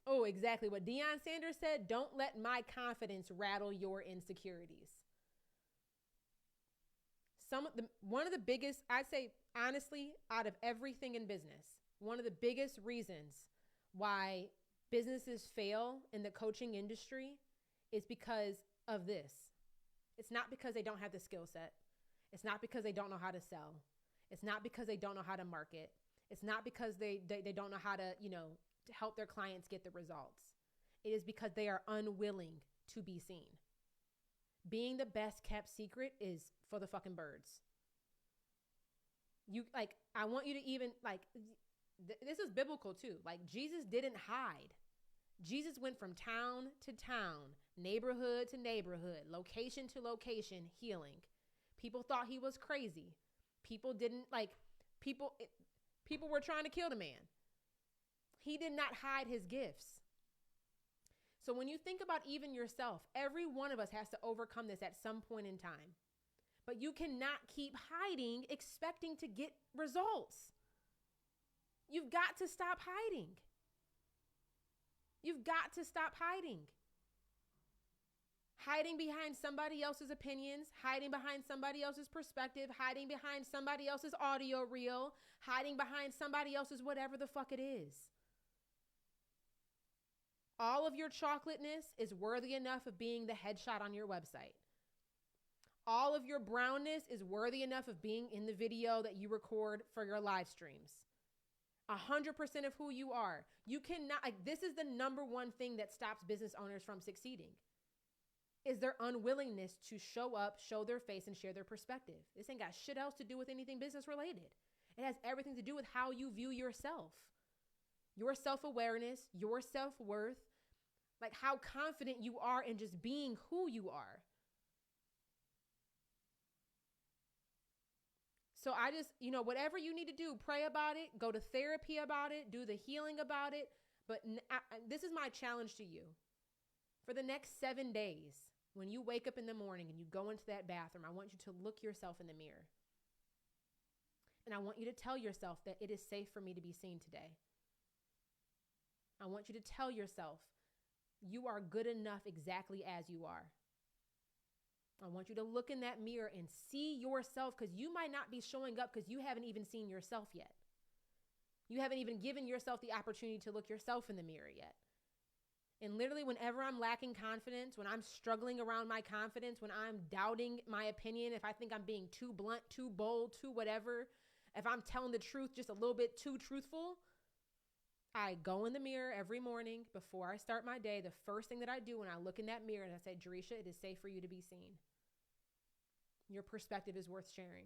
Oh, exactly what Deion Sanders said. Don't let my confidence rattle your insecurities. One of the biggest, I'd say honestly, out of everything in business, one of the biggest reasons why businesses fail in the coaching industry is because of this. It's not because they don't have the skill set. It's not because they don't know how to sell. It's not because they don't know how to market. It's not because they don't know how to, to help their clients get the results. It is because they are unwilling to be seen. Being the best kept secret is for the fucking birds. I want you to even, this is biblical too. Jesus didn't hide. Jesus went from town to town, neighborhood to neighborhood, location to location, healing. People thought he was crazy. People were trying to kill the man. He did not hide his gifts. So when you think about even yourself, every one of us has to overcome this at some point in time. But you cannot keep hiding, expecting to get results. You've got to stop hiding. You've got to stop hiding. Hiding behind somebody else's opinions, hiding behind somebody else's perspective, hiding behind somebody else's audio reel, hiding behind somebody else's whatever the fuck it is. All of your chocolateness is worthy enough of being the headshot on your website. All of your brownness is worthy enough of being in the video that you record for your live streams. 100% of who you are. You cannot, this is the number one thing that stops business owners from succeeding, is their unwillingness to show up, show their face, and share their perspective. This ain't got shit else to do with anything business related. It has everything to do with how you view yourself, your self-awareness, your self-worth, how confident you are in just being who you are. So I just, whatever you need to do, pray about it, go to therapy about it, do the healing about it. But this is my challenge to you. For the next 7 days, when you wake up in the morning and you go into that bathroom, I want you to look yourself in the mirror. And I want you to tell yourself that it is safe for me to be seen today. I want you to tell yourself you are good enough exactly as you are. I want you to look in that mirror and see yourself, because you might not be showing up because you haven't even seen yourself yet. You haven't even given yourself the opportunity to look yourself in the mirror yet. And literally, whenever I'm lacking confidence, when I'm struggling around my confidence, when I'm doubting my opinion, if I think I'm being too blunt, too bold, too whatever, if I'm telling the truth just a little bit too truthful, I go in the mirror every morning before I start my day. The first thing that I do when I look in that mirror, and I say, Jerisha, it is safe for you to be seen. Your perspective is worth sharing.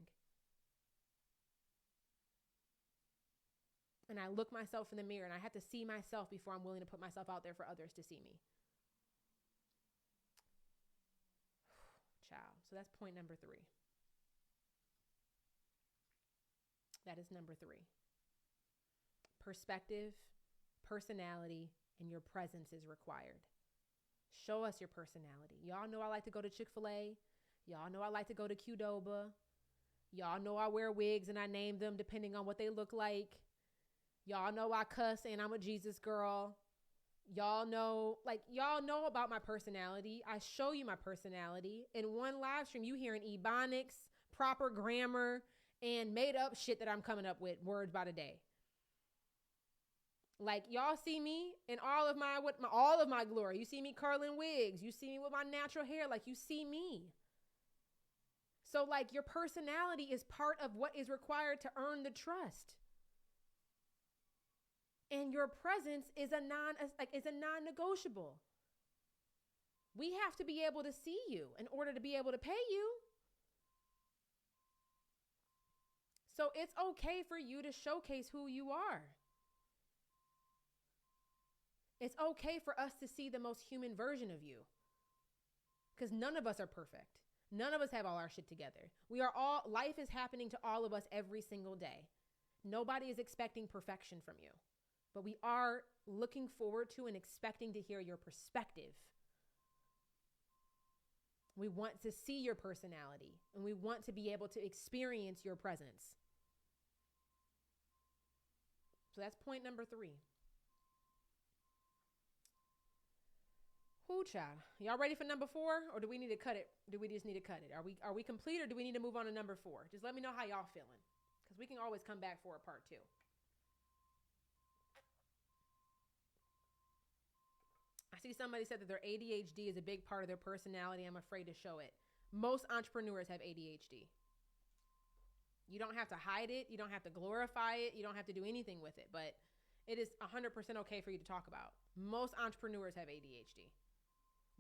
And I look myself in the mirror, and I have to see myself before I'm willing to put myself out there for others to see me. Ciao. So that's point number 3. That is number 3. Perspective, personality, and your presence is required. Show us your personality. Y'all know I like to go to Chick-fil-A. Y'all know I like to go to Qdoba. Y'all know I wear wigs and I name them depending on what they look like. Y'all know I cuss and I'm a Jesus girl. Y'all know about my personality. I show you my personality. In one live stream, you hearing ebonics, proper grammar, and made up shit that I'm coming up with words by the day. Like, y'all see me in all of my glory. You see me curling wigs. You see me with my natural hair. Like, you see me. So, like, your personality is part of what is required to earn the trust. And your presence is a non-negotiable. We have to be able to see you in order to be able to pay you. So it's okay for you to showcase who you are. It's okay for us to see the most human version of you. Because none of us are perfect. None of us have all our shit together. Life is happening to all of us every single day. Nobody is expecting perfection from you. But we are looking forward to and expecting to hear your perspective. We want to see your personality, and we want to be able to experience your presence. So that's point number 3. Whoo, child. Y'all ready for number 4, or do we need to cut it? Do we just need to cut it? Are we complete, or do we need to move on to number 4? Just let me know how y'all feeling, because we can always come back for a part 2. I see somebody said that their ADHD is a big part of their personality. I'm afraid to show it. Most entrepreneurs have ADHD. You don't have to hide it. You don't have to glorify it. You don't have to do anything with it. But it is 100% okay for you to talk about. Most entrepreneurs have ADHD.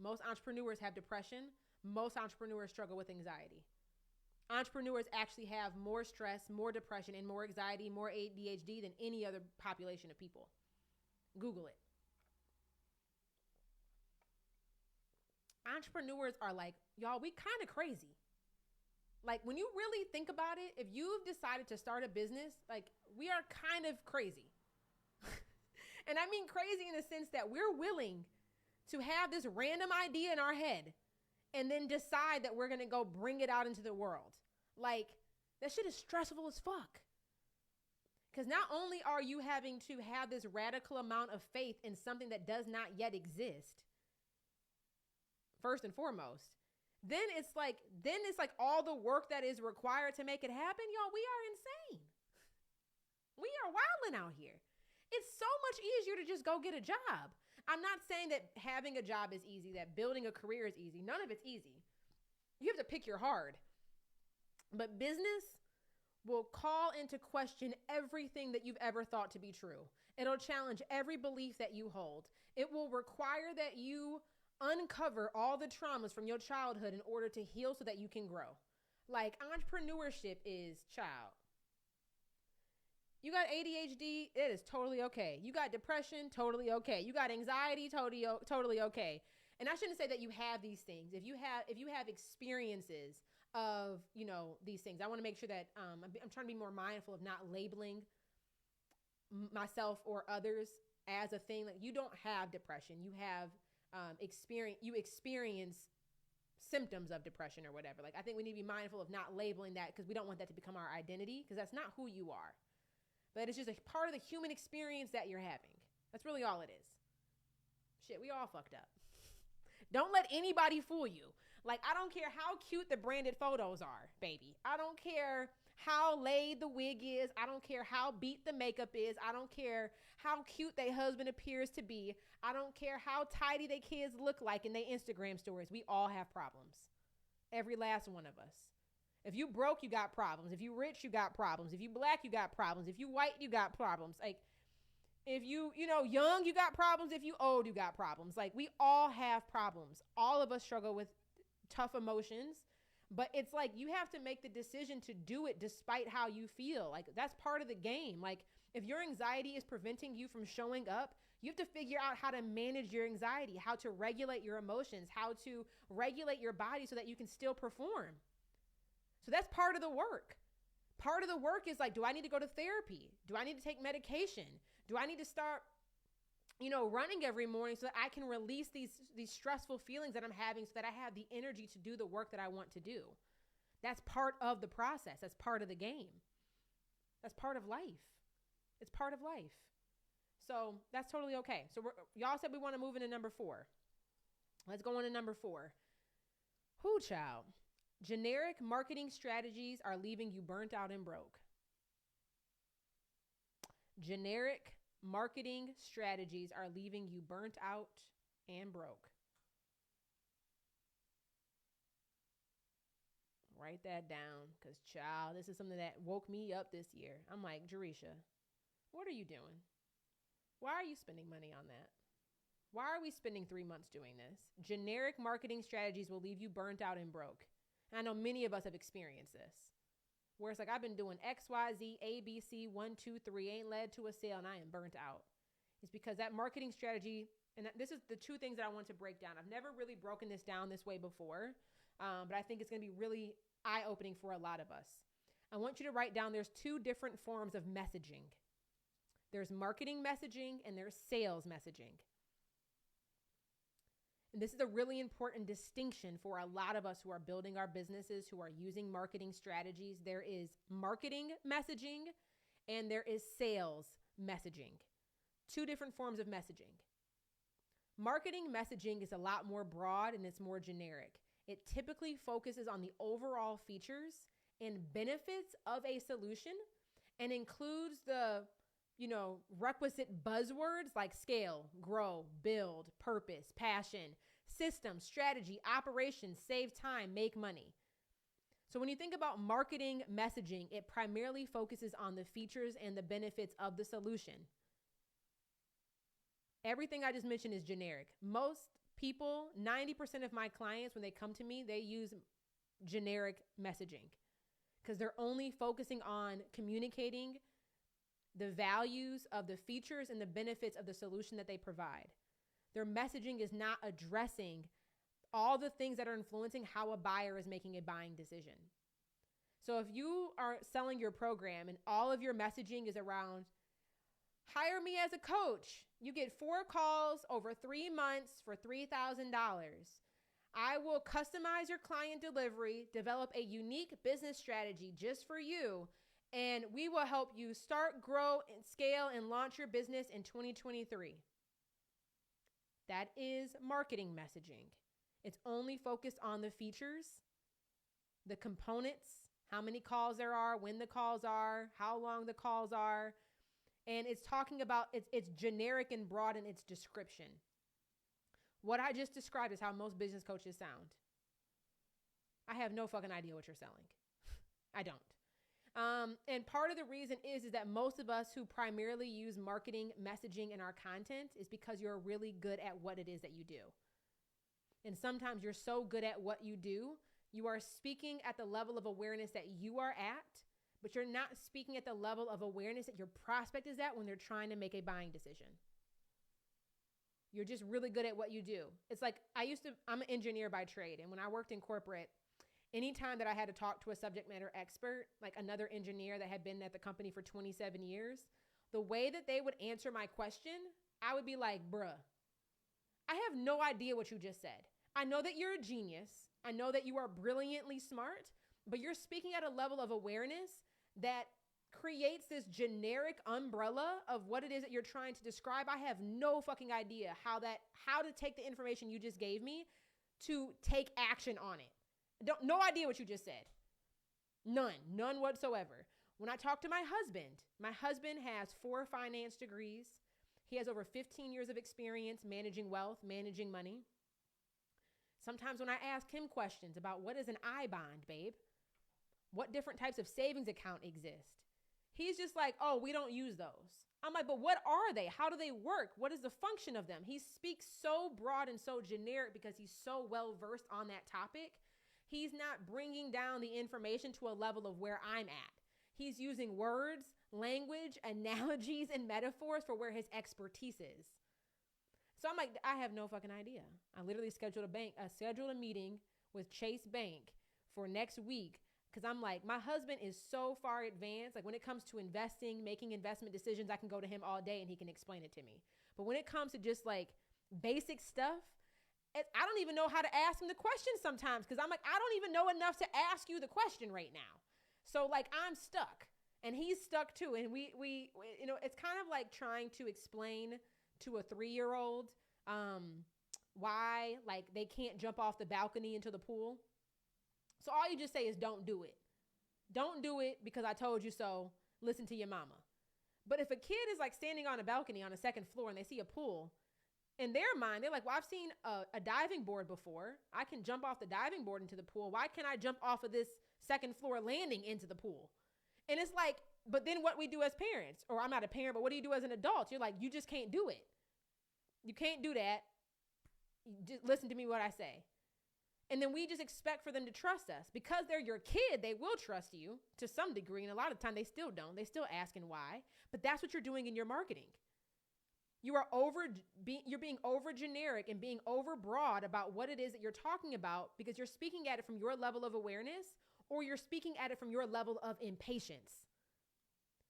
Most entrepreneurs have depression. Most entrepreneurs struggle with anxiety. Entrepreneurs actually have more stress, more depression, and more anxiety, more ADHD than any other population of people. Google it. Entrepreneurs are like, y'all, we kind of crazy. Like, when you really think about it, if you've decided to start a business, like, we are kind of crazy. And I mean crazy in the sense that we're willing to have this random idea in our head and then decide that we're going to go bring it out into the world. Like, that shit is stressful as fuck. Because not only are you having to have this radical amount of faith in something that does not yet exist, first and foremost, then it's like all the work that is required to make it happen. Y'all, we are insane. We are wilding out here. It's so much easier to just go get a job. I'm not saying that having a job is easy, that building a career is easy. None of it's easy. You have to pick your hard. But business will call into question everything that you've ever thought to be true. It'll challenge every belief that you hold. It will require that you uncover all the traumas from your childhood in order to heal so that you can grow. Like, entrepreneurship is, child. You got ADHD, it is totally okay. You got depression, totally okay. You got anxiety, totally okay. And I shouldn't say that you have these things. If you have experiences of, these things, I want to make sure that I'm trying to be more mindful of not labeling myself or others as a thing. Like, you don't have depression. You have experience symptoms of depression or whatever. Like, I think we need to be mindful of not labeling that, because we don't want that to become our identity, because that's not who you are. But it's just a part of the human experience that you're having. That's really all it is. Shit, we all fucked up. Don't let anybody fool you. Like, I don't care how cute the branded photos are, baby. I don't care how laid the wig is. I don't care how beat the makeup is. I don't care how cute their husband appears to be. I don't care how tidy their kids look like in their Instagram stories. We all have problems. Every last one of us. If you broke, you got problems. If you rich, you got problems. If you black, you got problems. If you white, you got problems. Like, if you young, you got problems. If you old, you got problems. Like, we all have problems. All of us struggle with tough emotions, but it's like you have to make the decision to do it despite how you feel. Like, that's part of the game. Like, if your anxiety is preventing you from showing up, you have to figure out how to manage your anxiety, how to regulate your emotions, how to regulate your body so that you can still perform. So that's part of the work. Part of the work is like, do I need to go to therapy? Do I need to take medication? Do I need to start, running every morning so that I can release these stressful feelings that I'm having so that I have the energy to do the work that I want to do? That's part of the process. That's part of the game. That's part of life. It's part of life. So that's totally okay. So y'all said we want to move into number 4. Let's go on to number 4. Whoo, child. Generic marketing strategies are leaving you burnt out and broke. Generic marketing strategies are leaving you burnt out and broke. Write that down, because, child, this is something that woke me up this year. I'm like, Jerisha, what are you doing? Why are you spending money on that? Why are we spending 3 months doing this? Generic marketing strategies will leave you burnt out and broke. And I know many of us have experienced this, where it's like, I've been doing X, Y, Z, A, B, C, 1, 2, 3, ain't led to a sale, and I am burnt out. It's because that marketing strategy, and this is the 2 things that I want to break down. I've never really broken this down this way before, but I think it's going to be really eye-opening for a lot of us. I want you to write down there's 2 different forms of messaging. There's marketing messaging and there's sales messaging. And this is a really important distinction for a lot of us who are building our businesses, who are using marketing strategies. There is marketing messaging and there is sales messaging. 2 different forms of messaging. Marketing messaging is a lot more broad and it's more generic. It typically focuses on the overall features and benefits of a solution and includes the, requisite buzzwords like scale, grow, build, purpose, passion, system, strategy, operations, save time, make money. So when you think about marketing messaging, it primarily focuses on the features and the benefits of the solution. Everything I just mentioned is generic. Most people, 90% of my clients, when they come to me, they use generic messaging because they're only focusing on communicating the values of the features and the benefits of the solution that they provide. Their messaging is not addressing all the things that are influencing how a buyer is making a buying decision. So if you are selling your program and all of your messaging is around, hire me as a coach, you get 4 calls over 3 months for $3,000. I will customize your client delivery, develop a unique business strategy just for you, and we will help you start, grow, and scale and launch your business in 2023. That is marketing messaging. It's only focused on the features, the components, how many calls there are, when the calls are, how long the calls are. And it's talking about, it's generic and broad in its description. What I just described is how most business coaches sound. I have no fucking idea what you're selling. I don't. And part of the reason is that most of us who primarily use marketing messaging in our content is because you're really good at what it is that you do. And sometimes you're so good at what you do, you are speaking at the level of awareness that you are at, but you're not speaking at the level of awareness that your prospect is at when they're trying to make a buying decision. You're just really good at what you do. It's like I'm an engineer by trade. And when I worked in corporate, anytime that I had to talk to a subject matter expert, like another engineer that had been at the company for 27 years, the way that they would answer my question, I would be like, bruh, I have no idea what you just said. I know that you're a genius. I know that you are brilliantly smart, but you're speaking at a level of awareness that creates this generic umbrella of what it is that you're trying to describe. I have no fucking idea how to take the information you just gave me to take action on it. No idea what you just said. None whatsoever. When I talk to my husband has 4 finance degrees. He has over 15 years of experience managing wealth, managing money. Sometimes when I ask him questions about what is an I bond, babe, what different types of savings account exist, he's just like, oh, we don't use those. I'm like, but what are they? How do they work? What is the function of them? He speaks so broad and so generic because he's so well versed on that topic. He's not bringing down the information to a level of where I'm at. He's using words, language, analogies, and metaphors for where his expertise is. So I'm like, I have no fucking idea. I literally scheduled a meeting with Chase Bank for next week because I'm like, my husband is so far advanced. Like when it comes to investing, making investment decisions, I can go to him all day and he can explain it to me. But when it comes to just like basic stuff, I don't even know how to ask him the question sometimes because I'm like, I don't even know enough to ask you the question right now. So like I'm stuck and he's stuck too. And we you know, it's kind of like trying to explain to a 3-year-old why like they can't jump off the balcony into the pool. So all you just say is don't do it. Don't do it because I told you so. Listen to your mama. But if a kid is like standing on a balcony on a second floor and they see a pool, in their mind, they're like, well, I've seen a diving board before. I can jump off the diving board into the pool. Why can't I jump off of this second floor landing into the pool? And it's like, but then what we do as parents, or I'm not a parent, but what do you do as an adult? You're like, you just can't do it. You can't do that. Just listen to me what I say. And then we just expect for them to trust us. Because they're your kid, they will trust you to some degree. And a lot of the time they still don't. They still asking why. But that's what you're doing in your marketing. You're being over generic and being over broad about what it is that you're talking about because you're speaking at it from your level of awareness or you're speaking at it from your level of impatience.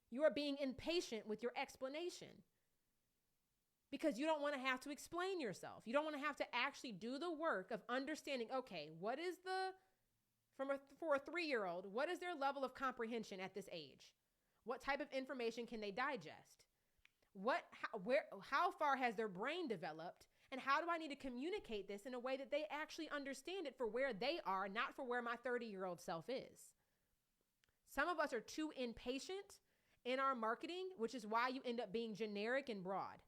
You are being impatient with your explanation because you don't want to have to explain yourself. You don't want to have to actually do the work of understanding, okay, what is for a 3-year-old, what is their level of comprehension at this age? What type of information can they digest? How far has their brain developed? And how do I need to communicate this in a way that they actually understand it for where they are, not for where my 30-year-old self is? Some of us are too impatient in our marketing, which is why you end up being generic and broad.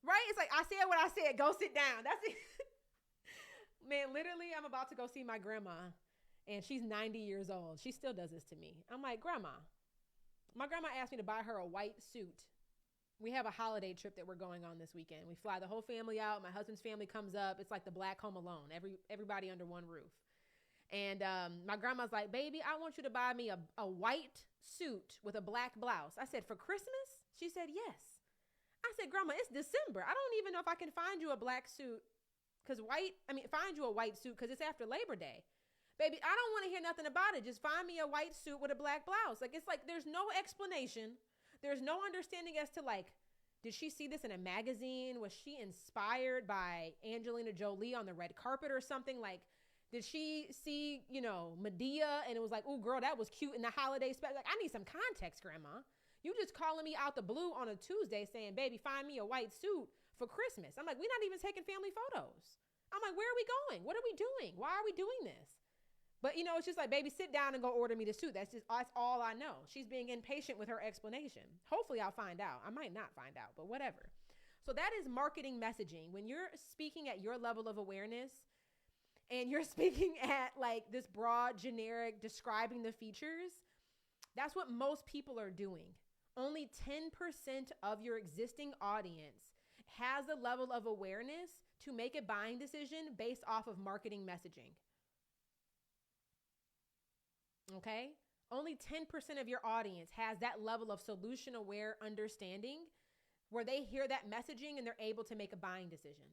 Right? It's like, I said what I said, go sit down. That's it. Man, literally, I'm about to go see my grandma and she's 90 years old. She still does this to me. I'm like, Grandma, my grandma asked me to buy her a white suit. We have a holiday trip that we're going on this weekend. We fly the whole family out. My husband's family comes up. It's like the Black Home Alone, everybody under one roof. And my grandma's like, baby, I want you to buy me a white suit with a black blouse. I said, for Christmas? She said, yes. I said, Grandma, it's December. I don't even know if I can find you a black suit find you a white suit because it's after Labor Day. Baby, I don't want to hear nothing about it. Just find me a white suit with a black blouse. Like, it's like there's no explanation. There's no understanding as to like, did she see this in a magazine? Was she inspired by Angelina Jolie on the red carpet or something? Like, did she see, Medea and it was like, oh, girl, that was cute in the holiday special? Like, I need some context, Grandma. You just calling me out the blue on a Tuesday saying, baby, find me a white suit for Christmas. I'm like, we're not even taking family photos. I'm like, where are we going? What are we doing? Why are we doing this? But, it's just like, baby, sit down and go order me the suit. That's all I know. She's being impatient with her explanation. Hopefully I'll find out. I might not find out, but whatever. So that is marketing messaging. When you're speaking at your level of awareness and you're speaking at like this broad, generic, describing the features, that's what most people are doing. Only 10% of your existing audience has a level of awareness to make a buying decision based off of marketing messaging. Okay? Only 10% of your audience has that level of solution aware understanding where they hear that messaging and they're able to make a buying decision.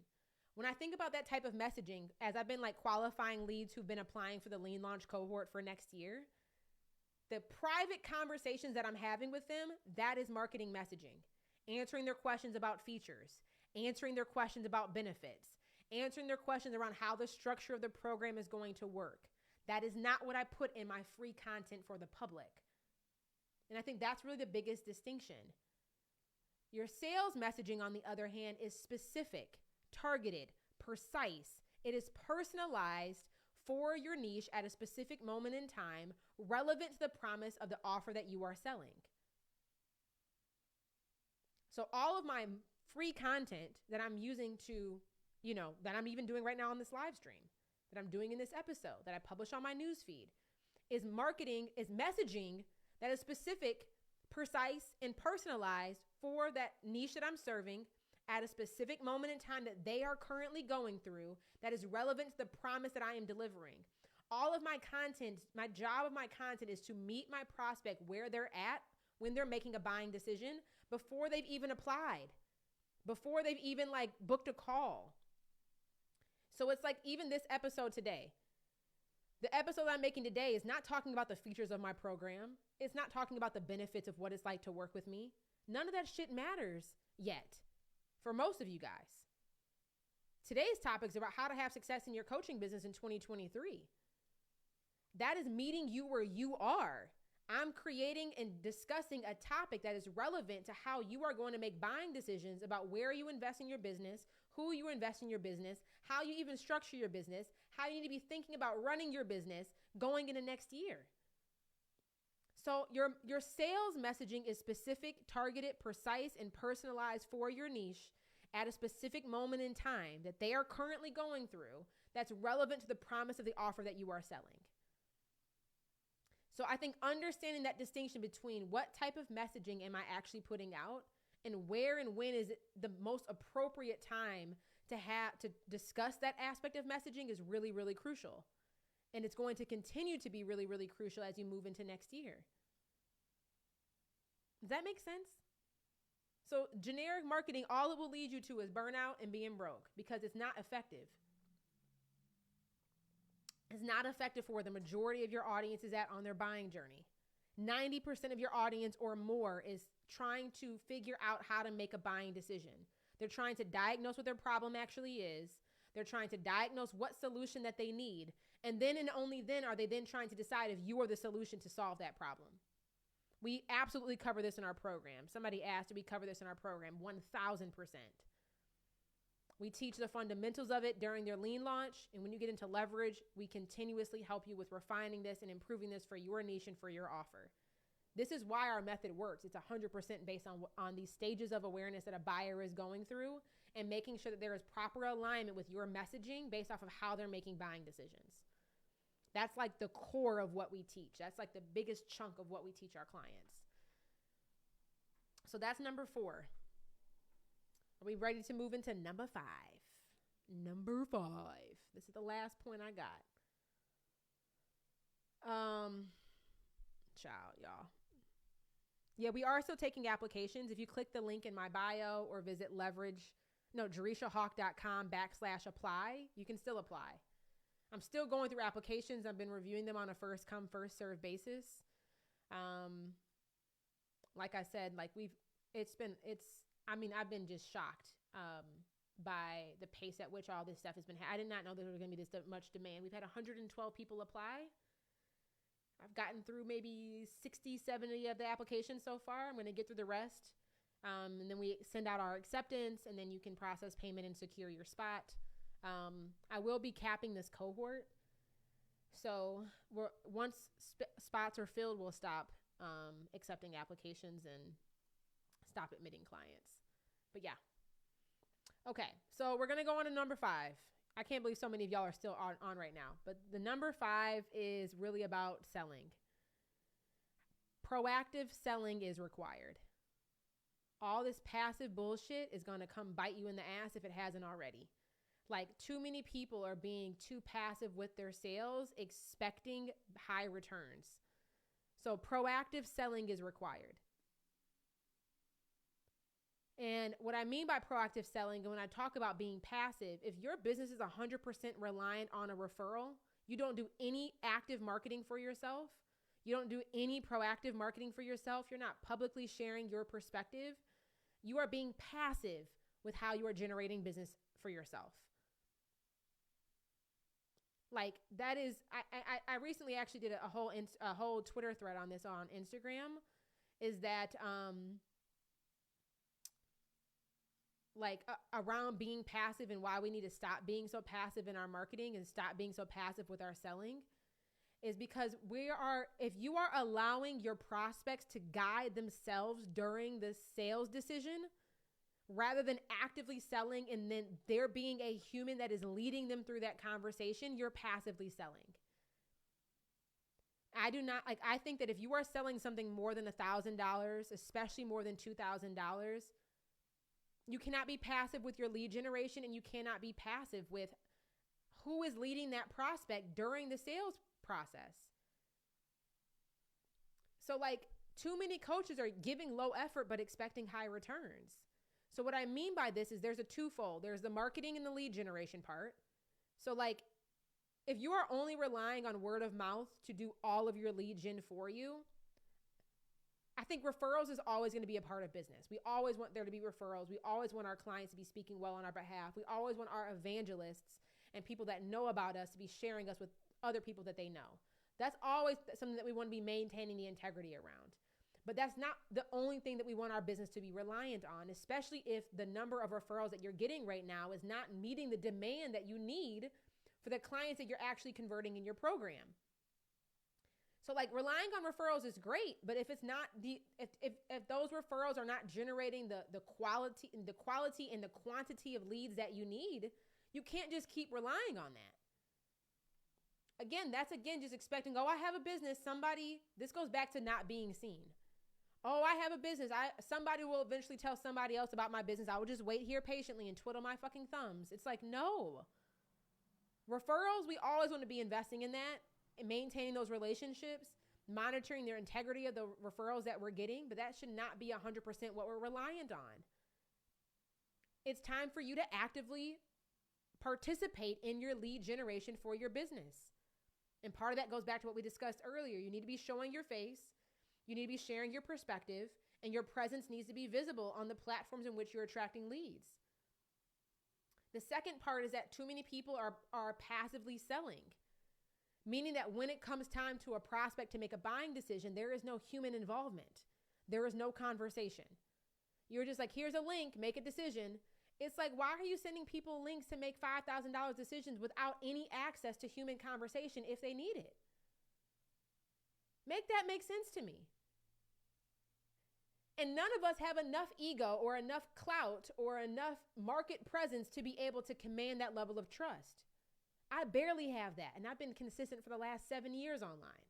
When I think about that type of messaging, as I've been like qualifying leads who've been applying for the Lean Launch cohort for next year, the private conversations that I'm having with them, that is marketing messaging. Answering their questions about features, answering their questions about benefits, answering their questions around how the structure of the program is going to work. That is not what I put in my free content for the public. And I think that's really the biggest distinction. Your sales messaging, on the other hand, is specific, targeted, precise. It is personalized for your niche at a specific moment in time, relevant to the promise of the offer that you are selling. So all of my free content that I'm using to, that I'm even doing right now on this live stream, that I'm doing in this episode, that I publish on my newsfeed, is messaging that is specific, precise, and personalized for that niche that I'm serving at a specific moment in time that they are currently going through, that is relevant to the promise that I am delivering. All of my content, my job of my content is to meet my prospect where they're at when they're making a buying decision before they've even applied, before they've even like booked a call. So it's like even this episode today, the episode I'm making today is not talking about the features of my program. It's not talking about the benefits of what it's like to work with me. None of that shit matters yet for most of you guys. Today's topic is about how to have success in your coaching business in 2023. That is meeting you where you are. I'm creating and discussing a topic that is relevant to how you are going to make buying decisions about where you invest in your business, who you invest in your business, how you even structure your business, how you need to be thinking about running your business going into next year. So your sales messaging is specific, targeted, precise, and personalized for your niche at a specific moment in time that they are currently going through that's relevant to the promise of the offer that you are selling. So I think understanding that distinction between what type of messaging am I actually putting out and where and when is it the most appropriate time to discuss that aspect of messaging is really, really crucial. And it's going to continue to be really, really crucial as you move into next year. Does that make sense? So generic marketing, all it will lead you to is burnout and being broke because it's not effective. It's not effective for where the majority of your audience is at on their buying journey. 90% of your audience or more is trying to figure out how to make a buying decision. They're trying to diagnose what their problem actually is. They're trying to diagnose what solution that they need. And then and only then are they then trying to decide if you are the solution to solve that problem. We absolutely cover this in our program. Somebody asked, do we cover this in our program? 1,000%. We teach the fundamentals of it during their lean launch. And when you get into leverage, we continuously help you with refining this and improving this for your niche and for your offer. This is why our method works. It's 100% based on these stages of awareness that a buyer is going through and making sure that there is proper alignment with your messaging based off of how they're making buying decisions. That's like the core of what we teach. That's like the biggest chunk of what we teach our clients. So that's number 4. Are we ready to move into number 5? Number 5. This is the last point I got. Child, y'all. Yeah, we are still taking applications. If you click the link in my bio or visit jerishahawk.com/apply, you can still apply. I'm still going through applications. I've been reviewing them on a first come, first serve basis. Like I said, I've been just shocked by the pace at which all this stuff has been. I did not know there was going to be this much demand. We've had 112 people apply. I've gotten through maybe 60, 70 of the applications so far. I'm going to get through the rest. And then we send out our acceptance, and then you can process payment and secure your spot. I will be capping this cohort. So once spots are filled, we'll stop accepting applications and stop admitting clients. But yeah. Okay, so we're going to go on to number 5. I can't believe so many of y'all are still on right now. But the number 5 is really about selling. Proactive selling is required. All this passive bullshit is going to come bite you in the ass if it hasn't already. Like, too many people are being too passive with their sales, expecting high returns. So proactive selling is required. And what I mean by proactive selling, and when I talk about being passive, if your business is 100% reliant on a referral, you don't do any active marketing for yourself, you don't do any proactive marketing for yourself, you're not publicly sharing your perspective, you are being passive with how you are generating business for yourself. Like, that is, I recently actually did a whole Twitter thread on this on Instagram, is that, around being passive and why we need to stop being so passive in our marketing and stop being so passive with our selling, is because if you are allowing your prospects to guide themselves during the sales decision, rather than actively selling and then there being a human that is leading them through that conversation, you're passively selling. I think that if you are selling something more than $1,000, especially more than $2,000, you cannot be passive with your lead generation, and you cannot be passive with who is leading that prospect during the sales process. So too many coaches are giving low effort but expecting high returns. So what I mean by this is there's a twofold. There's the marketing and the lead generation part. So if you are only relying on word of mouth to do all of your lead gen for you, I think referrals is always going to be a part of business. We always want there to be referrals. We always want our clients to be speaking well on our behalf. We always want our evangelists and people that know about us to be sharing us with other people that they know. That's always something that we want to be maintaining the integrity around. But that's not the only thing that we want our business to be reliant on, especially if the number of referrals that you're getting right now is not meeting the demand that you need for the clients that you're actually converting in your program. So like relying on referrals is great, but if it's not if those referrals are not generating the quality and the quantity of leads that you need, you can't just keep relying on that. Again, that's just expecting, oh, I have a business. This goes back to not being seen. Oh, I have a business. Somebody will eventually tell somebody else about my business. I will just wait here patiently and twiddle my fucking thumbs. It's like, no. Referrals, we always want to be investing in that and maintaining those relationships, monitoring their integrity of the referrals that we're getting, but that should not be 100% what we're reliant on. It's time for you to actively participate in your lead generation for your business. And part of that goes back to what we discussed earlier. You need to be showing your face. You need to be sharing your perspective, and your presence needs to be visible on the platforms in which you're attracting leads. The second part is that too many people are passively selling, meaning that when it comes time to a prospect to make a buying decision, there is no human involvement. There is no conversation. You're just like, here's a link, make a decision. It's like, why are you sending people links to make $5,000 decisions without any access to human conversation if they need it? Make that make sense to me. And none of us have enough ego or enough clout or enough market presence to be able to command that level of trust. I barely have that, and I've been consistent for the last 7 years online.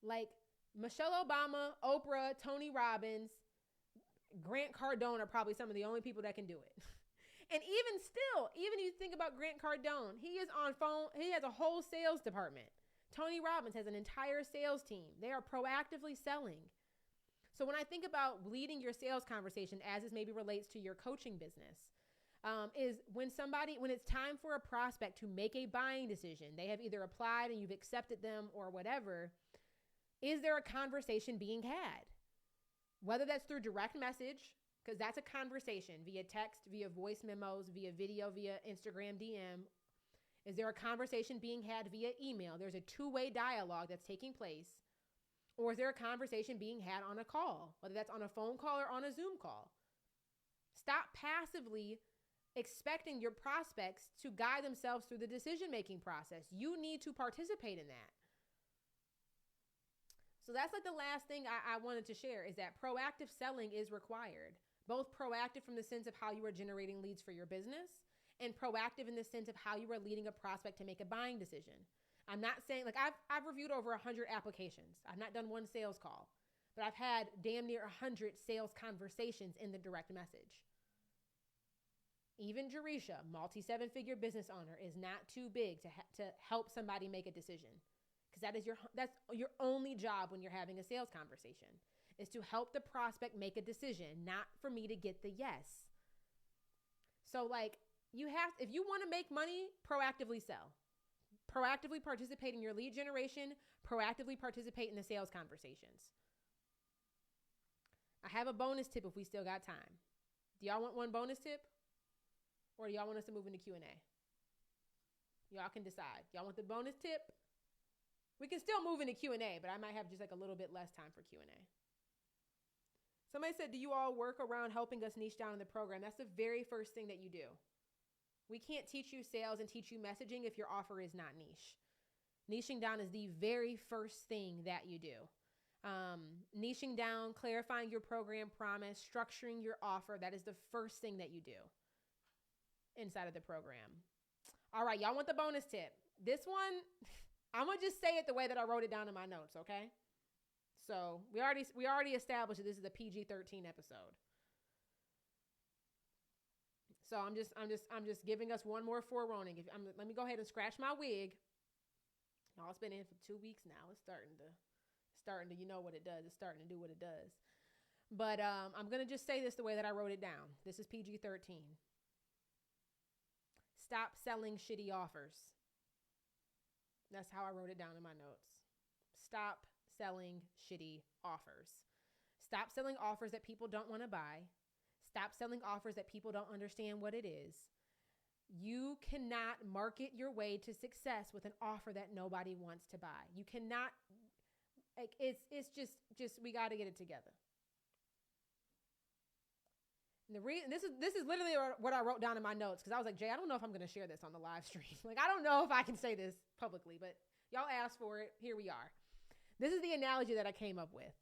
Like Michelle Obama, Oprah, Tony Robbins, Grant Cardone are probably some of the only people that can do it. And even if you think about Grant Cardone, he is on phone. He has a whole sales department. Tony Robbins has an entire sales team. They are proactively selling. So when I think about leading your sales conversation as this maybe relates to your coaching business, is when it's time for a prospect to make a buying decision, they have either applied and you've accepted them or whatever, is there a conversation being had? Whether that's through direct message, because that's a conversation via text, via voice memos, via video, via Instagram DM. Is there a conversation being had via email? There's a two-way dialogue that's taking place. Or is there a conversation being had on a call, whether that's on a phone call or on a Zoom call? Stop passively expecting your prospects to guide themselves through the decision-making process. You need to participate in that. So that's like the last thing I wanted to share is that proactive selling is required. Both proactive from the sense of how you are generating leads for your business and proactive in the sense of how you are leading a prospect to make a buying decision. I'm not saying, like I've reviewed over 100 applications. I've not done one sales call, but I've had damn near 100 sales conversations in the direct message. Even Jerisha, multi-7-figure business owner, is not too big to help somebody make a decision. Because that's your only job when you're having a sales conversation, is to help the prospect make a decision, not for me to get the yes. So like if you want to make money, proactively sell. Proactively participate in your lead generation, proactively participate in the sales conversations. I have a bonus tip if we still got time. Do y'all want one bonus tip? Or do y'all want us to move into Q&A? Y'all can decide. Y'all want the bonus tip? We can still move into Q&A, but I might have just like a little bit less time for Q&A. Somebody said, do you all work around helping us niche down in the program? That's the very first thing that you do. We can't teach you sales and teach you messaging if your offer is not niche. Niching down is the very first thing that you do. Niching down, clarifying your program promise, structuring your offer, that is the first thing that you do inside of the program. All right, y'all want the bonus tip. This one, I'm going to just say it the way that I wrote it down in my notes, okay? So we already established that this is a PG-13 episode. So I'm just giving us one more forewarning. Let me go ahead and scratch my wig. Y'all, it's been in for 2 weeks now. It's starting to, you know what it does. It's starting to do what it does. But I'm going to just say this the way that I wrote it down. This is PG-13. Stop selling shitty offers. That's how I wrote it down in my notes. Stop selling shitty offers. Stop selling offers that people don't want to buy. Stop selling offers that people don't understand what it is. You cannot market your way to success with an offer that nobody wants to buy. You cannot, like, it's just we got to get it together. And the reason this is literally what I wrote down in my notes, because I was like, Jay, I don't know if I'm going to share this on the live stream. Like, I don't know if I can say this publicly, but y'all asked for it. Here we are. This is the analogy that I came up with.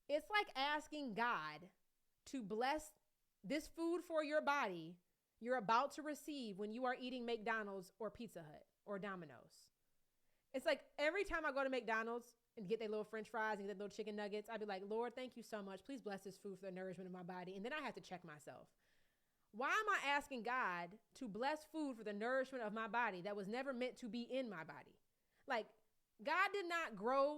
It's like asking God to bless this food for your body you're about to receive when you are eating McDonald's or Pizza Hut or Domino's. It's like every time I go to McDonald's and get their little French fries and get their little chicken nuggets, I'd be like, Lord, thank you so much. Please bless this food for the nourishment of my body. And then I have to check myself. Why am I asking God to bless food for the nourishment of my body that was never meant to be in my body? Like, God did not grow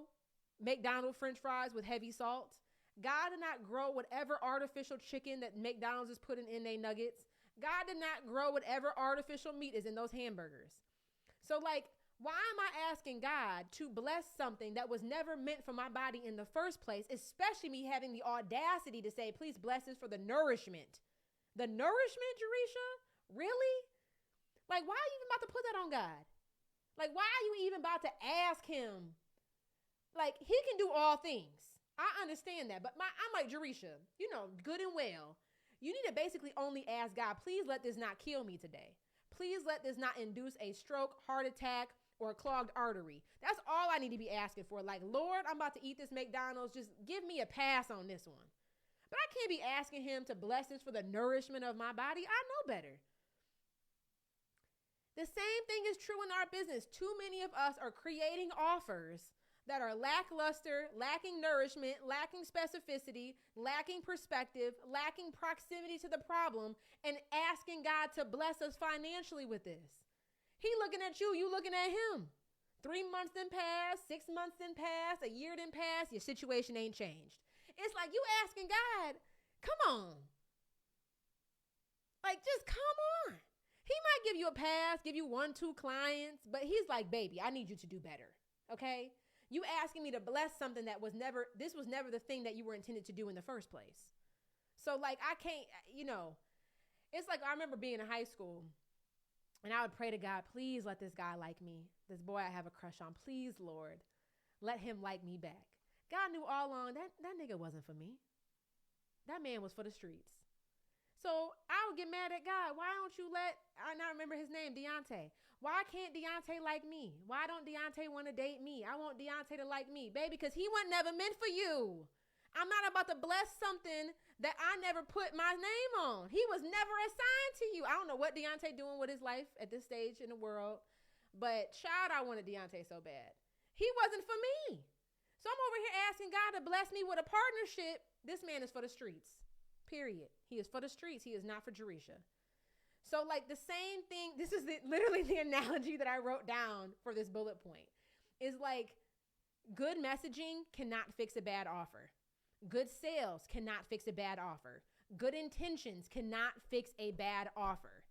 McDonald's French fries with heavy salt. God did not grow whatever artificial chicken that McDonald's is putting in their nuggets. God did not grow whatever artificial meat is in those hamburgers. So, like, why am I asking God to bless something that was never meant for my body in the first place, especially me having the audacity to say, please bless this for the nourishment? The nourishment, Jerisha? Really? Like, why are you even about to put that on God? Like, why are you even about to ask him? Like, he can do all things. I understand that. But I'm like, Jerisha, you know, good and well. You need to basically only ask God, please let this not kill me today. Please let this not induce a stroke, heart attack, or a clogged artery. That's all I need to be asking for. Like, Lord, I'm about to eat this McDonald's. Just give me a pass on this one. But I can't be asking him to bless this for the nourishment of my body. I know better. The same thing is true in our business. Too many of us are creating offers that are lackluster, lacking nourishment, lacking specificity, lacking perspective, lacking proximity to the problem, and asking God to bless us financially with this. He looking at you, you looking at him. 3 months done passed, 6 months done passed, a year done passed, your situation ain't changed. It's like you asking God, come on. Like, just come on. He might give you a pass, give you 1-2 clients, but he's like, baby, I need you to do better, okay? You asking me to bless something that was never the thing that you were intended to do in the first place. So, like, I can't, you know, it's like I remember being in high school and I would pray to God, please let this guy like me. This boy I have a crush on. Please, Lord, let him like me back. God knew all along that nigga wasn't for me. That man was for the streets. So I would get mad at God. Why don't you I not remember his name, Deontay. Why can't Deontay like me? Why don't Deontay want to date me? I want Deontay to like me, baby, because he wasn't never meant for you. I'm not about to bless something that I never put my name on. He was never assigned to you. I don't know what Deontay doing with his life at this stage in the world, but child, I wanted Deontay so bad. He wasn't for me. So I'm over here asking God to bless me with a partnership. This man is for the streets, period. He is for the streets. He is not for Jerisha. So, like, the same thing, this is literally the analogy that I wrote down for this bullet point, is like, good messaging cannot fix a bad offer. Good sales cannot fix a bad offer. Good intentions cannot fix a bad offer.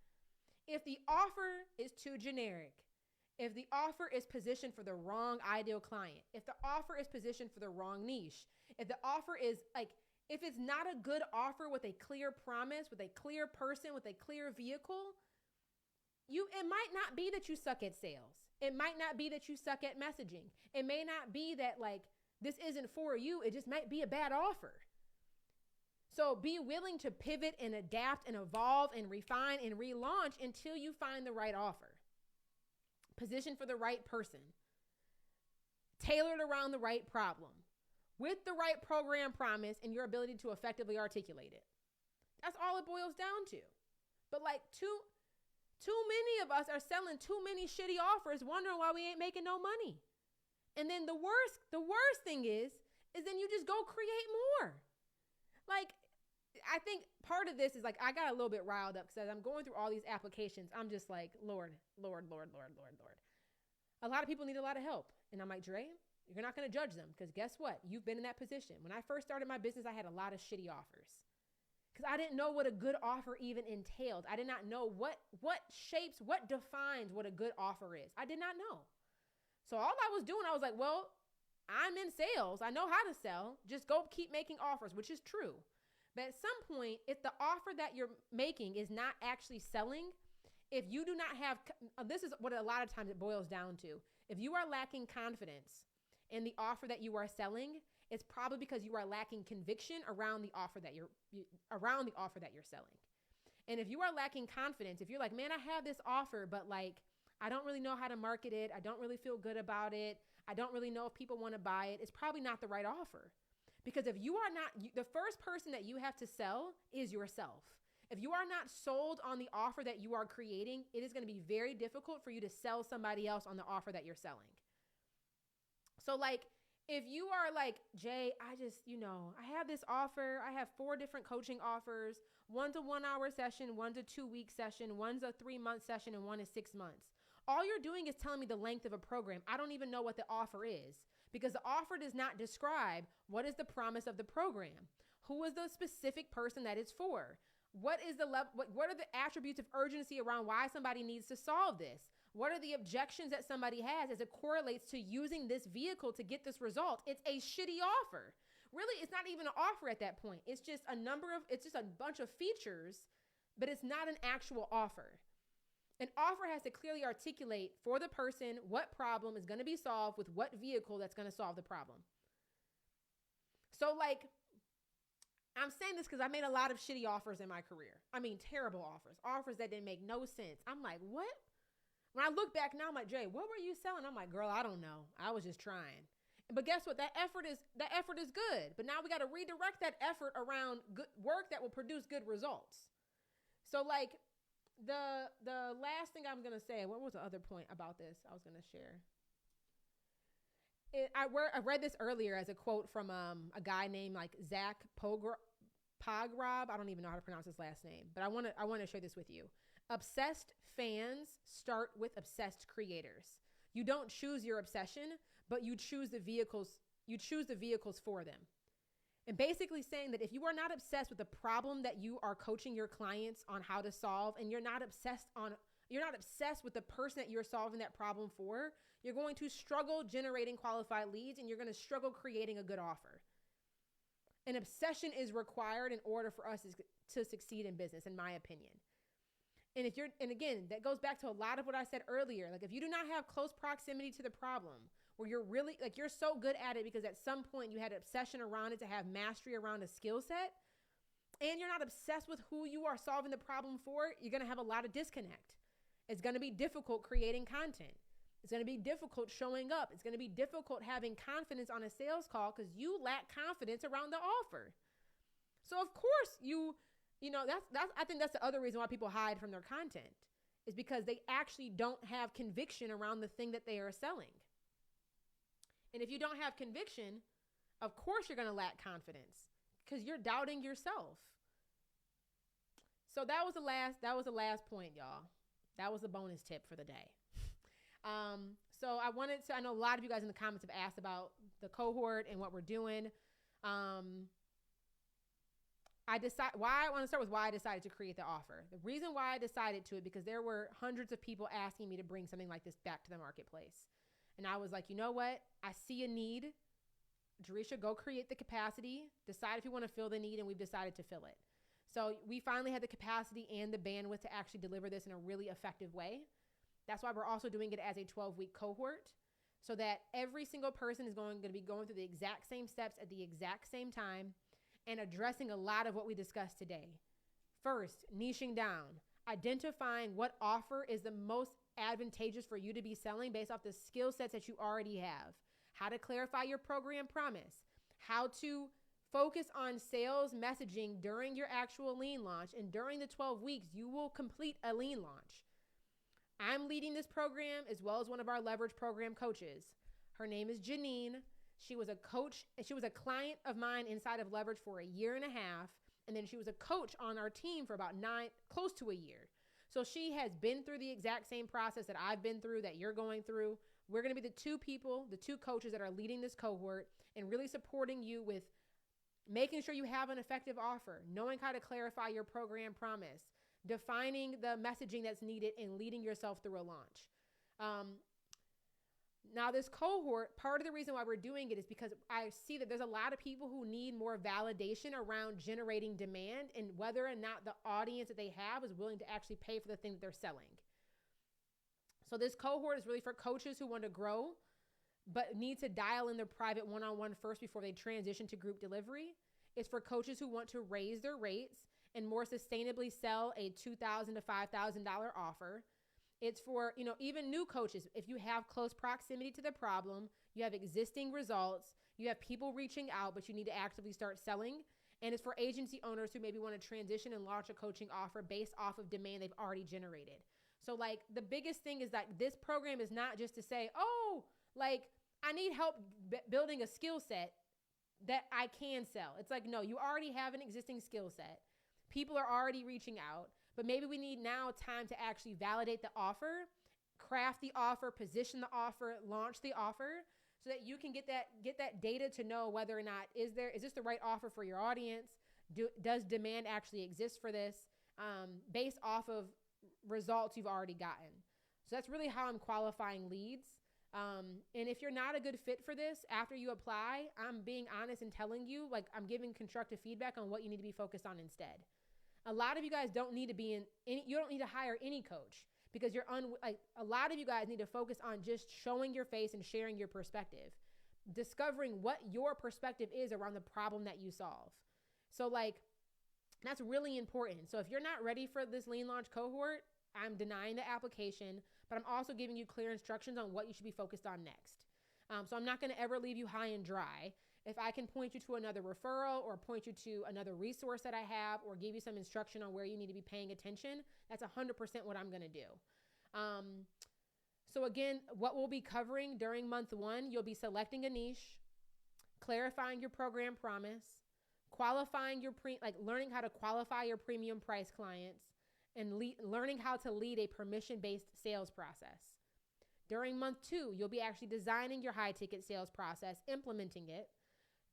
If the offer is too generic, if the offer is positioned for the wrong ideal client, if the offer is positioned for the wrong niche, if the offer is like, if it's not a good offer with a clear promise, with a clear person, with a clear vehicle, it might not be that you suck at sales. It might not be that you suck at messaging. It may not be that, like, this isn't for you. It just might be a bad offer. So be willing to pivot and adapt and evolve and refine and relaunch until you find the right offer. Positioned for the right person. Tailored around the right problem. With the right program promise and your ability to effectively articulate it. That's all it boils down to. But like too many of us are selling too many shitty offers, wondering why we ain't making no money. And then the worst thing is then you just go create more. Like, I think part of this is like, I got a little bit riled up because as I'm going through all these applications, I'm just like, Lord. A lot of people need a lot of help. And I'm like, Dre, you're not going to judge them because guess what? You've been in that position. When I first started my business, I had a lot of shitty offers because I didn't know what a good offer even entailed. I did not know what defines what a good offer is. I did not know. So all I was doing, I was like, well, I'm in sales. I know how to sell. Just go keep making offers, which is true. But at some point, if the offer that you're making is not actually selling, if you do not have, this is what a lot of times it boils down to. If you are lacking confidence in the offer that you are selling, it's probably because you are lacking conviction around the offer that you're selling. And if you are lacking confidence, if you're like, man, I have this offer, but like, I don't really know how to market it. I don't really feel good about it. I don't really know if people want to buy it. It's probably not the right offer. Because if you are not, the first person that you have to sell is yourself. If you are not sold on the offer that you are creating, it is going to be very difficult for you to sell somebody else on the offer that you're selling. So like, if you are like, Jay, I just, I have this offer. I have 4 different coaching offers. One's a 1-hour session. One's a 2-week session. One's a 3-month session, and one is 6 months. All you're doing is telling me the length of a program. I don't even know what the offer is, because the offer does not describe what is the promise of the program. Who is the specific person that it's for? What is the level? What are the attributes of urgency around why somebody needs to solve this? What are the objections that somebody has as it correlates to using this vehicle to get this result? It's a shitty offer. Really, it's not even an offer at that point. It's just a bunch of features, but it's not an actual offer. An offer has to clearly articulate for the person what problem is going to be solved with what vehicle that's going to solve the problem. So like, I'm saying this because I made a lot of shitty offers in my career. I mean, terrible offers that didn't make no sense. I'm like, what? When I look back now, I'm like, Jay, what were you selling? I'm like, girl, I don't know. I was just trying. But guess what? That effort is good. But now we got to redirect that effort around good work that will produce good results. So like, the last thing I'm going to say, what was the other point about this I was going to share? I read this earlier as a quote from a guy named like Zach Pograb. I don't even know how to pronounce his last name, but I want to share this with you. Obsessed fans start with obsessed creators. You don't choose your obsession, but you choose the vehicles for them. And basically saying that if you are not obsessed with the problem that you are coaching your clients on how to solve, and you're not obsessed with the person that you're solving that problem for, you're going to struggle generating qualified leads, and you're going to struggle creating a good offer. An obsession is required in order for us to succeed in business, in my opinion. And again, that goes back to a lot of what I said earlier. Like, if you do not have close proximity to the problem, where you're really like, you're so good at it because at some point you had obsession around it to have mastery around a skill set, and you're not obsessed with who you are solving the problem for, you're going to have a lot of disconnect. It's going to be difficult creating content. It's going to be difficult showing up. It's going to be difficult having confidence on a sales call because you lack confidence around the offer. So of course I think that's the other reason why people hide from their content, is because they actually don't have conviction around the thing that they are selling. And if you don't have conviction, of course you're going to lack confidence because you're doubting yourself. So that was the last point, y'all. That was the bonus tip for the day. So I know a lot of you guys in the comments have asked about the cohort and what we're doing. I want to start with why I decided to create the offer. The reason why I decided to it, because there were hundreds of people asking me to bring something like this back to the marketplace. And I was like, you know what? I see a need. Jerisha, go create the capacity, decide if you want to fill the need, and we've decided to fill it. So we finally had the capacity and the bandwidth to actually deliver this in a really effective way. That's why we're also doing it as a 12-week cohort, so that every single person is going to be going through the exact same steps at the exact same time and addressing a lot of what we discussed today. First, niching down, identifying what offer is the most advantageous for you to be selling based off the skill sets that you already have, how to clarify your program promise, how to focus on sales messaging during your actual lean launch. And during the 12 weeks, you will complete a lean launch. I'm leading this program as well as one of our leverage program coaches. Her name is Janine. She was a coach. She was a client of mine inside of Leverage for a year and a half. And then she was a coach on our team for about close to a year. So she has been through the exact same process that I've been through, that you're going through. We're going to be the two coaches that are leading this cohort and really supporting you with making sure you have an effective offer, knowing how to clarify your program promise, defining the messaging that's needed, and leading yourself through a launch. Now, this cohort, part of the reason why we're doing it is because I see that there's a lot of people who need more validation around generating demand and whether or not the audience that they have is willing to actually pay for the thing that they're selling. So this cohort is really for coaches who want to grow, but need to dial in their private one-on-one first before they transition to group delivery. It's for coaches who want to raise their rates and more sustainably sell a $2,000 to $5,000 offer. It's for, even new coaches. If you have close proximity to the problem, you have existing results, you have people reaching out, but you need to actively start selling. And it's for agency owners who maybe want to transition and launch a coaching offer based off of demand they've already generated. So like the biggest thing is that this program is not just to say, oh, like I need help building a skill set that I can sell. It's like, no, you already have an existing skill set. People are already reaching out. But maybe we need now time to actually validate the offer, craft the offer, position the offer, launch the offer so that you can get that data to know whether or not is this the right offer for your audience? Does demand actually exist for this based off of results you've already gotten? So that's really how I'm qualifying leads. And if you're not a good fit for this, after you apply, I'm being honest and telling you, like I'm giving constructive feedback on what you need to be focused on instead. A lot of you guys don't need to be you don't need to hire any coach because a lot of you guys need to focus on just showing your face and sharing your perspective, discovering what your perspective is around the problem that you solve. So like, that's really important. So if you're not ready for this lean launch cohort, I'm denying the application, but I'm also giving you clear instructions on what you should be focused on next. So I'm not going to ever leave you high and dry. If I can point you to another referral or point you to another resource that I have or give you some instruction on where you need to be paying attention, that's 100% what I'm going to do. So again, what we'll be covering during month 1, you'll be selecting a niche, clarifying your program promise, qualifying learning how to qualify your premium price clients, and learning how to lead a permission-based sales process. During month 2, you'll be actually designing your high-ticket sales process, implementing it.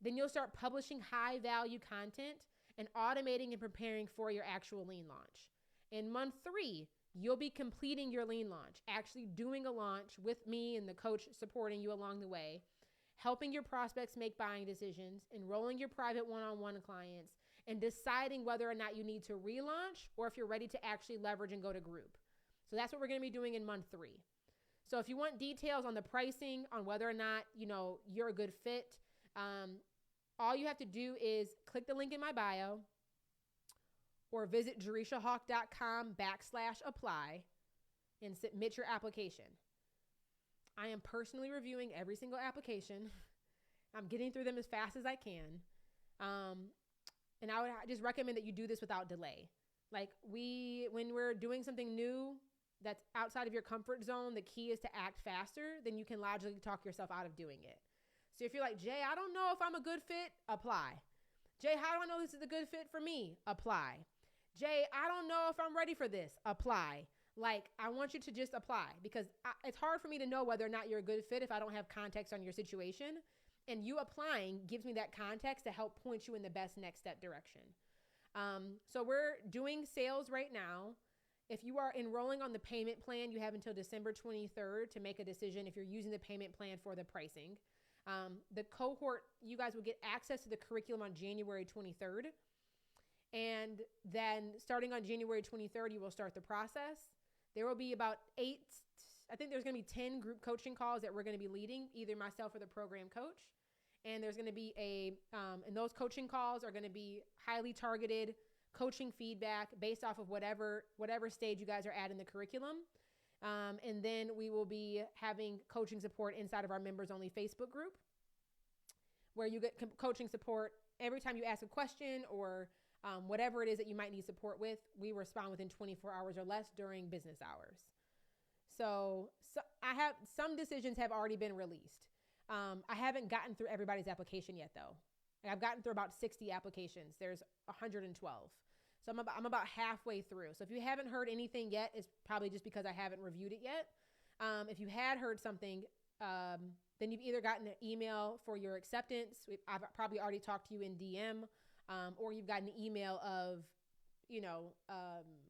Then you'll start publishing high-value content and automating and preparing for your actual lean launch. In month 3, you'll be completing your lean launch, actually doing a launch with me and the coach supporting you along the way, helping your prospects make buying decisions, enrolling your private one-on-one clients, and deciding whether or not you need to relaunch or if you're ready to actually leverage and go to group. So that's what we're going to be doing in month 3. So if you want details on the pricing, on whether or not, you're a good fit, all you have to do is click the link in my bio or visit jerishahawk.com/apply and submit your application. I am personally reviewing every single application. I'm getting through them as fast as I can. And I would just recommend that you do this without delay. Like when we're doing something new that's outside of your comfort zone, the key is to act faster, then you can logically talk yourself out of doing it. So if you're like, Jay, I don't know if I'm a good fit, apply. Jay, how do I know this is a good fit for me? Apply. Jay, I don't know if I'm ready for this. Apply. Like, I want you to just apply because it's hard for me to know whether or not you're a good fit if I don't have context on your situation. And you applying gives me that context to help point you in the best next step direction. So we're doing sales right now. If you are enrolling on the payment plan, you have until December 23rd to make a decision if you're using the payment plan for the pricing. The cohort, you guys will get access to the curriculum on January 23rd. And then starting on January 23rd, you will start the process. There will be about 8, I think there's going to be 10 group coaching calls that we're going to be leading, either myself or the program coach. And there's going to be and those coaching calls are going to be highly targeted coaching feedback based off of whatever stage you guys are at in the curriculum. And then we will be having coaching support inside of our members only Facebook group where you get coaching support every time you ask a question or whatever it is that you might need support with. We respond within 24 hours or less during business hours. So I have some decisions have already been released. I haven't gotten through everybody's application yet though. And I've gotten through about 60 applications. There's 112. So I'm about halfway through. So if you haven't heard anything yet, it's probably just because I haven't reviewed it yet. If you had heard something, then you've either gotten an email for your acceptance. I've probably already talked to you in DM, or you've gotten an email of,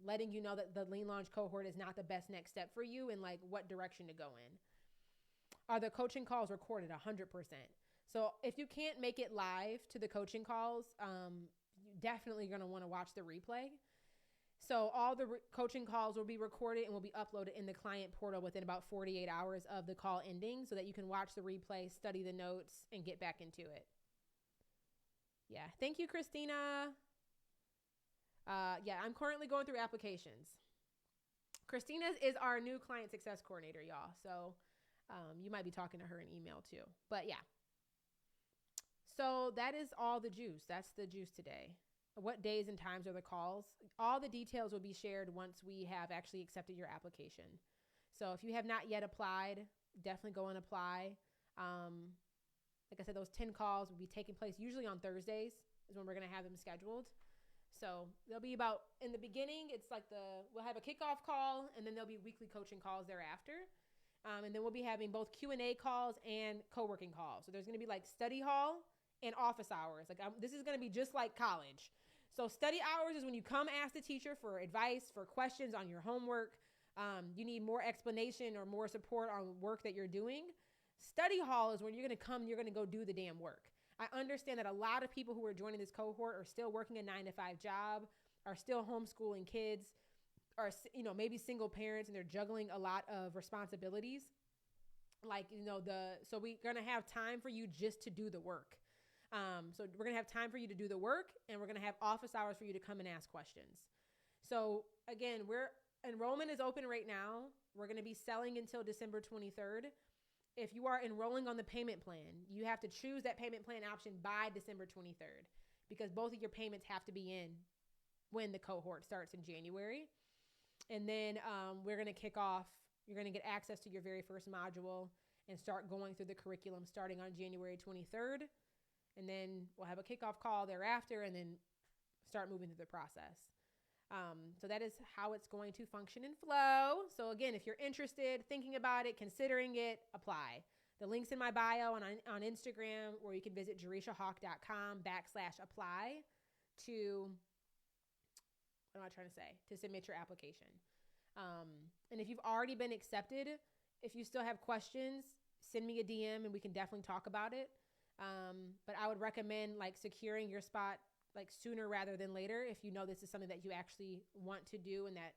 letting you know that the lean launch cohort is not the best next step for you and like what direction to go in. are the coaching calls recorded 100%. So if you can't make it live to the coaching calls, you definitely going to want to watch the replay. So all the coaching calls will be recorded and will be uploaded in the client portal within about 48 hours of the call ending so that you can watch the replay, study the notes, and get back into it. Yeah. Thank you, Christina. Yeah, I'm currently going through applications. Christina is our new client success coordinator, y'all. So you might be talking to her in email too. But yeah. So that is all the juice. That's the juice today. What days and times are the calls? All the details will be shared once we have actually accepted your application. So if you have not yet applied, definitely go and apply. Like I said, those 10 calls will be taking place usually on Thursdays is when we're going to have them scheduled. So they'll be about, in the beginning, it's like we'll have a kickoff call, and then there'll be weekly coaching calls thereafter. And then we'll be having both Q&A calls and co-working calls. So there's going to be like study hall and office hours. This is going to be just like college. So study hours is when you come ask the teacher for advice, for questions on your homework. You need more explanation or more support on work that you're doing. Study hall is when you're going to come, you're going to go do the damn work. I understand that a lot of people who are joining this cohort are still working a 9-to-5 job, are still homeschooling kids, are, maybe single parents, and they're juggling a lot of responsibilities. So we're going to have time for you just to do the work. So we're going to have time for you to do the work, and we're going to have office hours for you to come and ask questions. So again, enrollment is open right now. We're going to be selling until December 23rd. If you are enrolling on the payment plan, you have to choose that payment plan option by December 23rd because both of your payments have to be in when the cohort starts in January. And then we're going to kick off. You're going to get access to your very first module and start going through the curriculum starting on January 23rd. And then we'll have a kickoff call thereafter and then start moving through the process. So that is how it's going to function and flow. So again, if you're interested, thinking about it, considering it, apply. The link's in my bio on Instagram, or you can visit jerishahawk.com/apply to, what am I trying to say? To submit your application. And if you've already been accepted, if you still have questions, send me a DM and we can definitely talk about it. But I would recommend securing your spot sooner rather than later if you know this is something that you actually want to do and that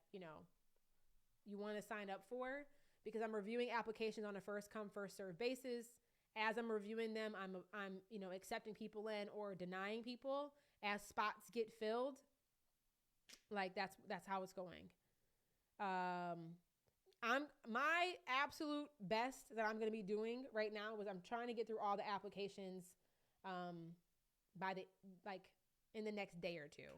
you want to sign up for, because I'm reviewing applications on a first come first serve basis. As I'm reviewing them, I'm accepting people in or denying people as spots get filled. That's how it's going. My absolute best that I'm going to be doing right now was I'm trying to get through all the applications in the next day or two.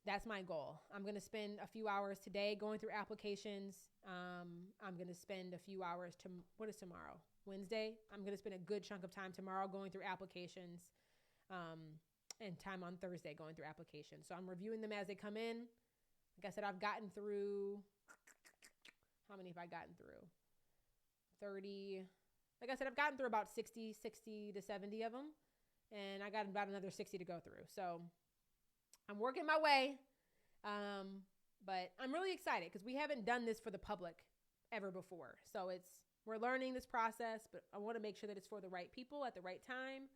That's my goal. I'm going to spend a few hours today going through applications. I'm going to spend a few hours what is tomorrow? Wednesday. I'm going to spend a good chunk of time tomorrow going through applications, and time on Thursday going through applications. So I'm reviewing them as they come in. Like I said, I've gotten through, how many have I gotten through? 30. Like I said, I've gotten through about 60 to 70 of them. And I got about another 60 to go through. So I'm working my way. But I'm really excited because we haven't done this for the public ever before. So we're learning this process, but I want to make sure that it's for the right people at the right time.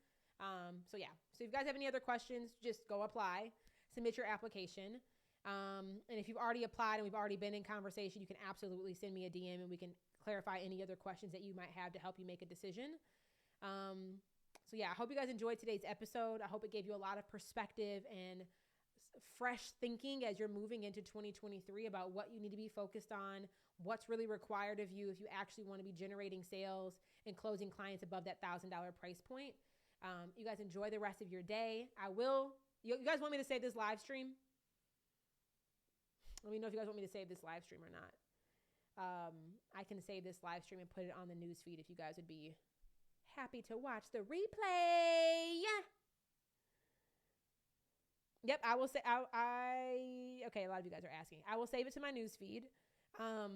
So yeah. So if you guys have any other questions, just go apply, submit your application. And if you've already applied and we've already been in conversation, you can absolutely send me a DM and we can clarify any other questions that you might have to help you make a decision. So yeah, I hope you guys enjoyed today's episode. I hope it gave you a lot of perspective and fresh thinking as you're moving into 2023 about what you need to be focused on, what's really required of you if you actually want to be generating sales and closing clients above that $1,000 price point. You guys enjoy the rest of your day. You guys want me to save this live stream? Let me know if you guys want me to save this live stream or not. I can save this live stream and put it on the news feed if you guys would be happy to watch the replay. Yep, I will say okay, a lot of you guys are asking. I will save it to my news feed. I'll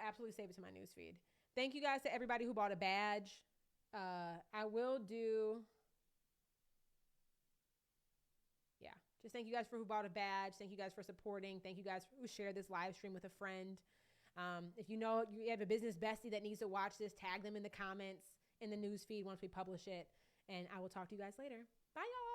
absolutely save it to my news feed. Thank you guys to everybody who bought a badge. I will do just thank you guys for who bought a badge. Thank you guys for supporting. Thank you guys who shared this live stream with a friend. If you know you have a business bestie that needs to watch this, tag them in the comments in the news feed once we publish it. And I will talk to you guys later. Bye, y'all.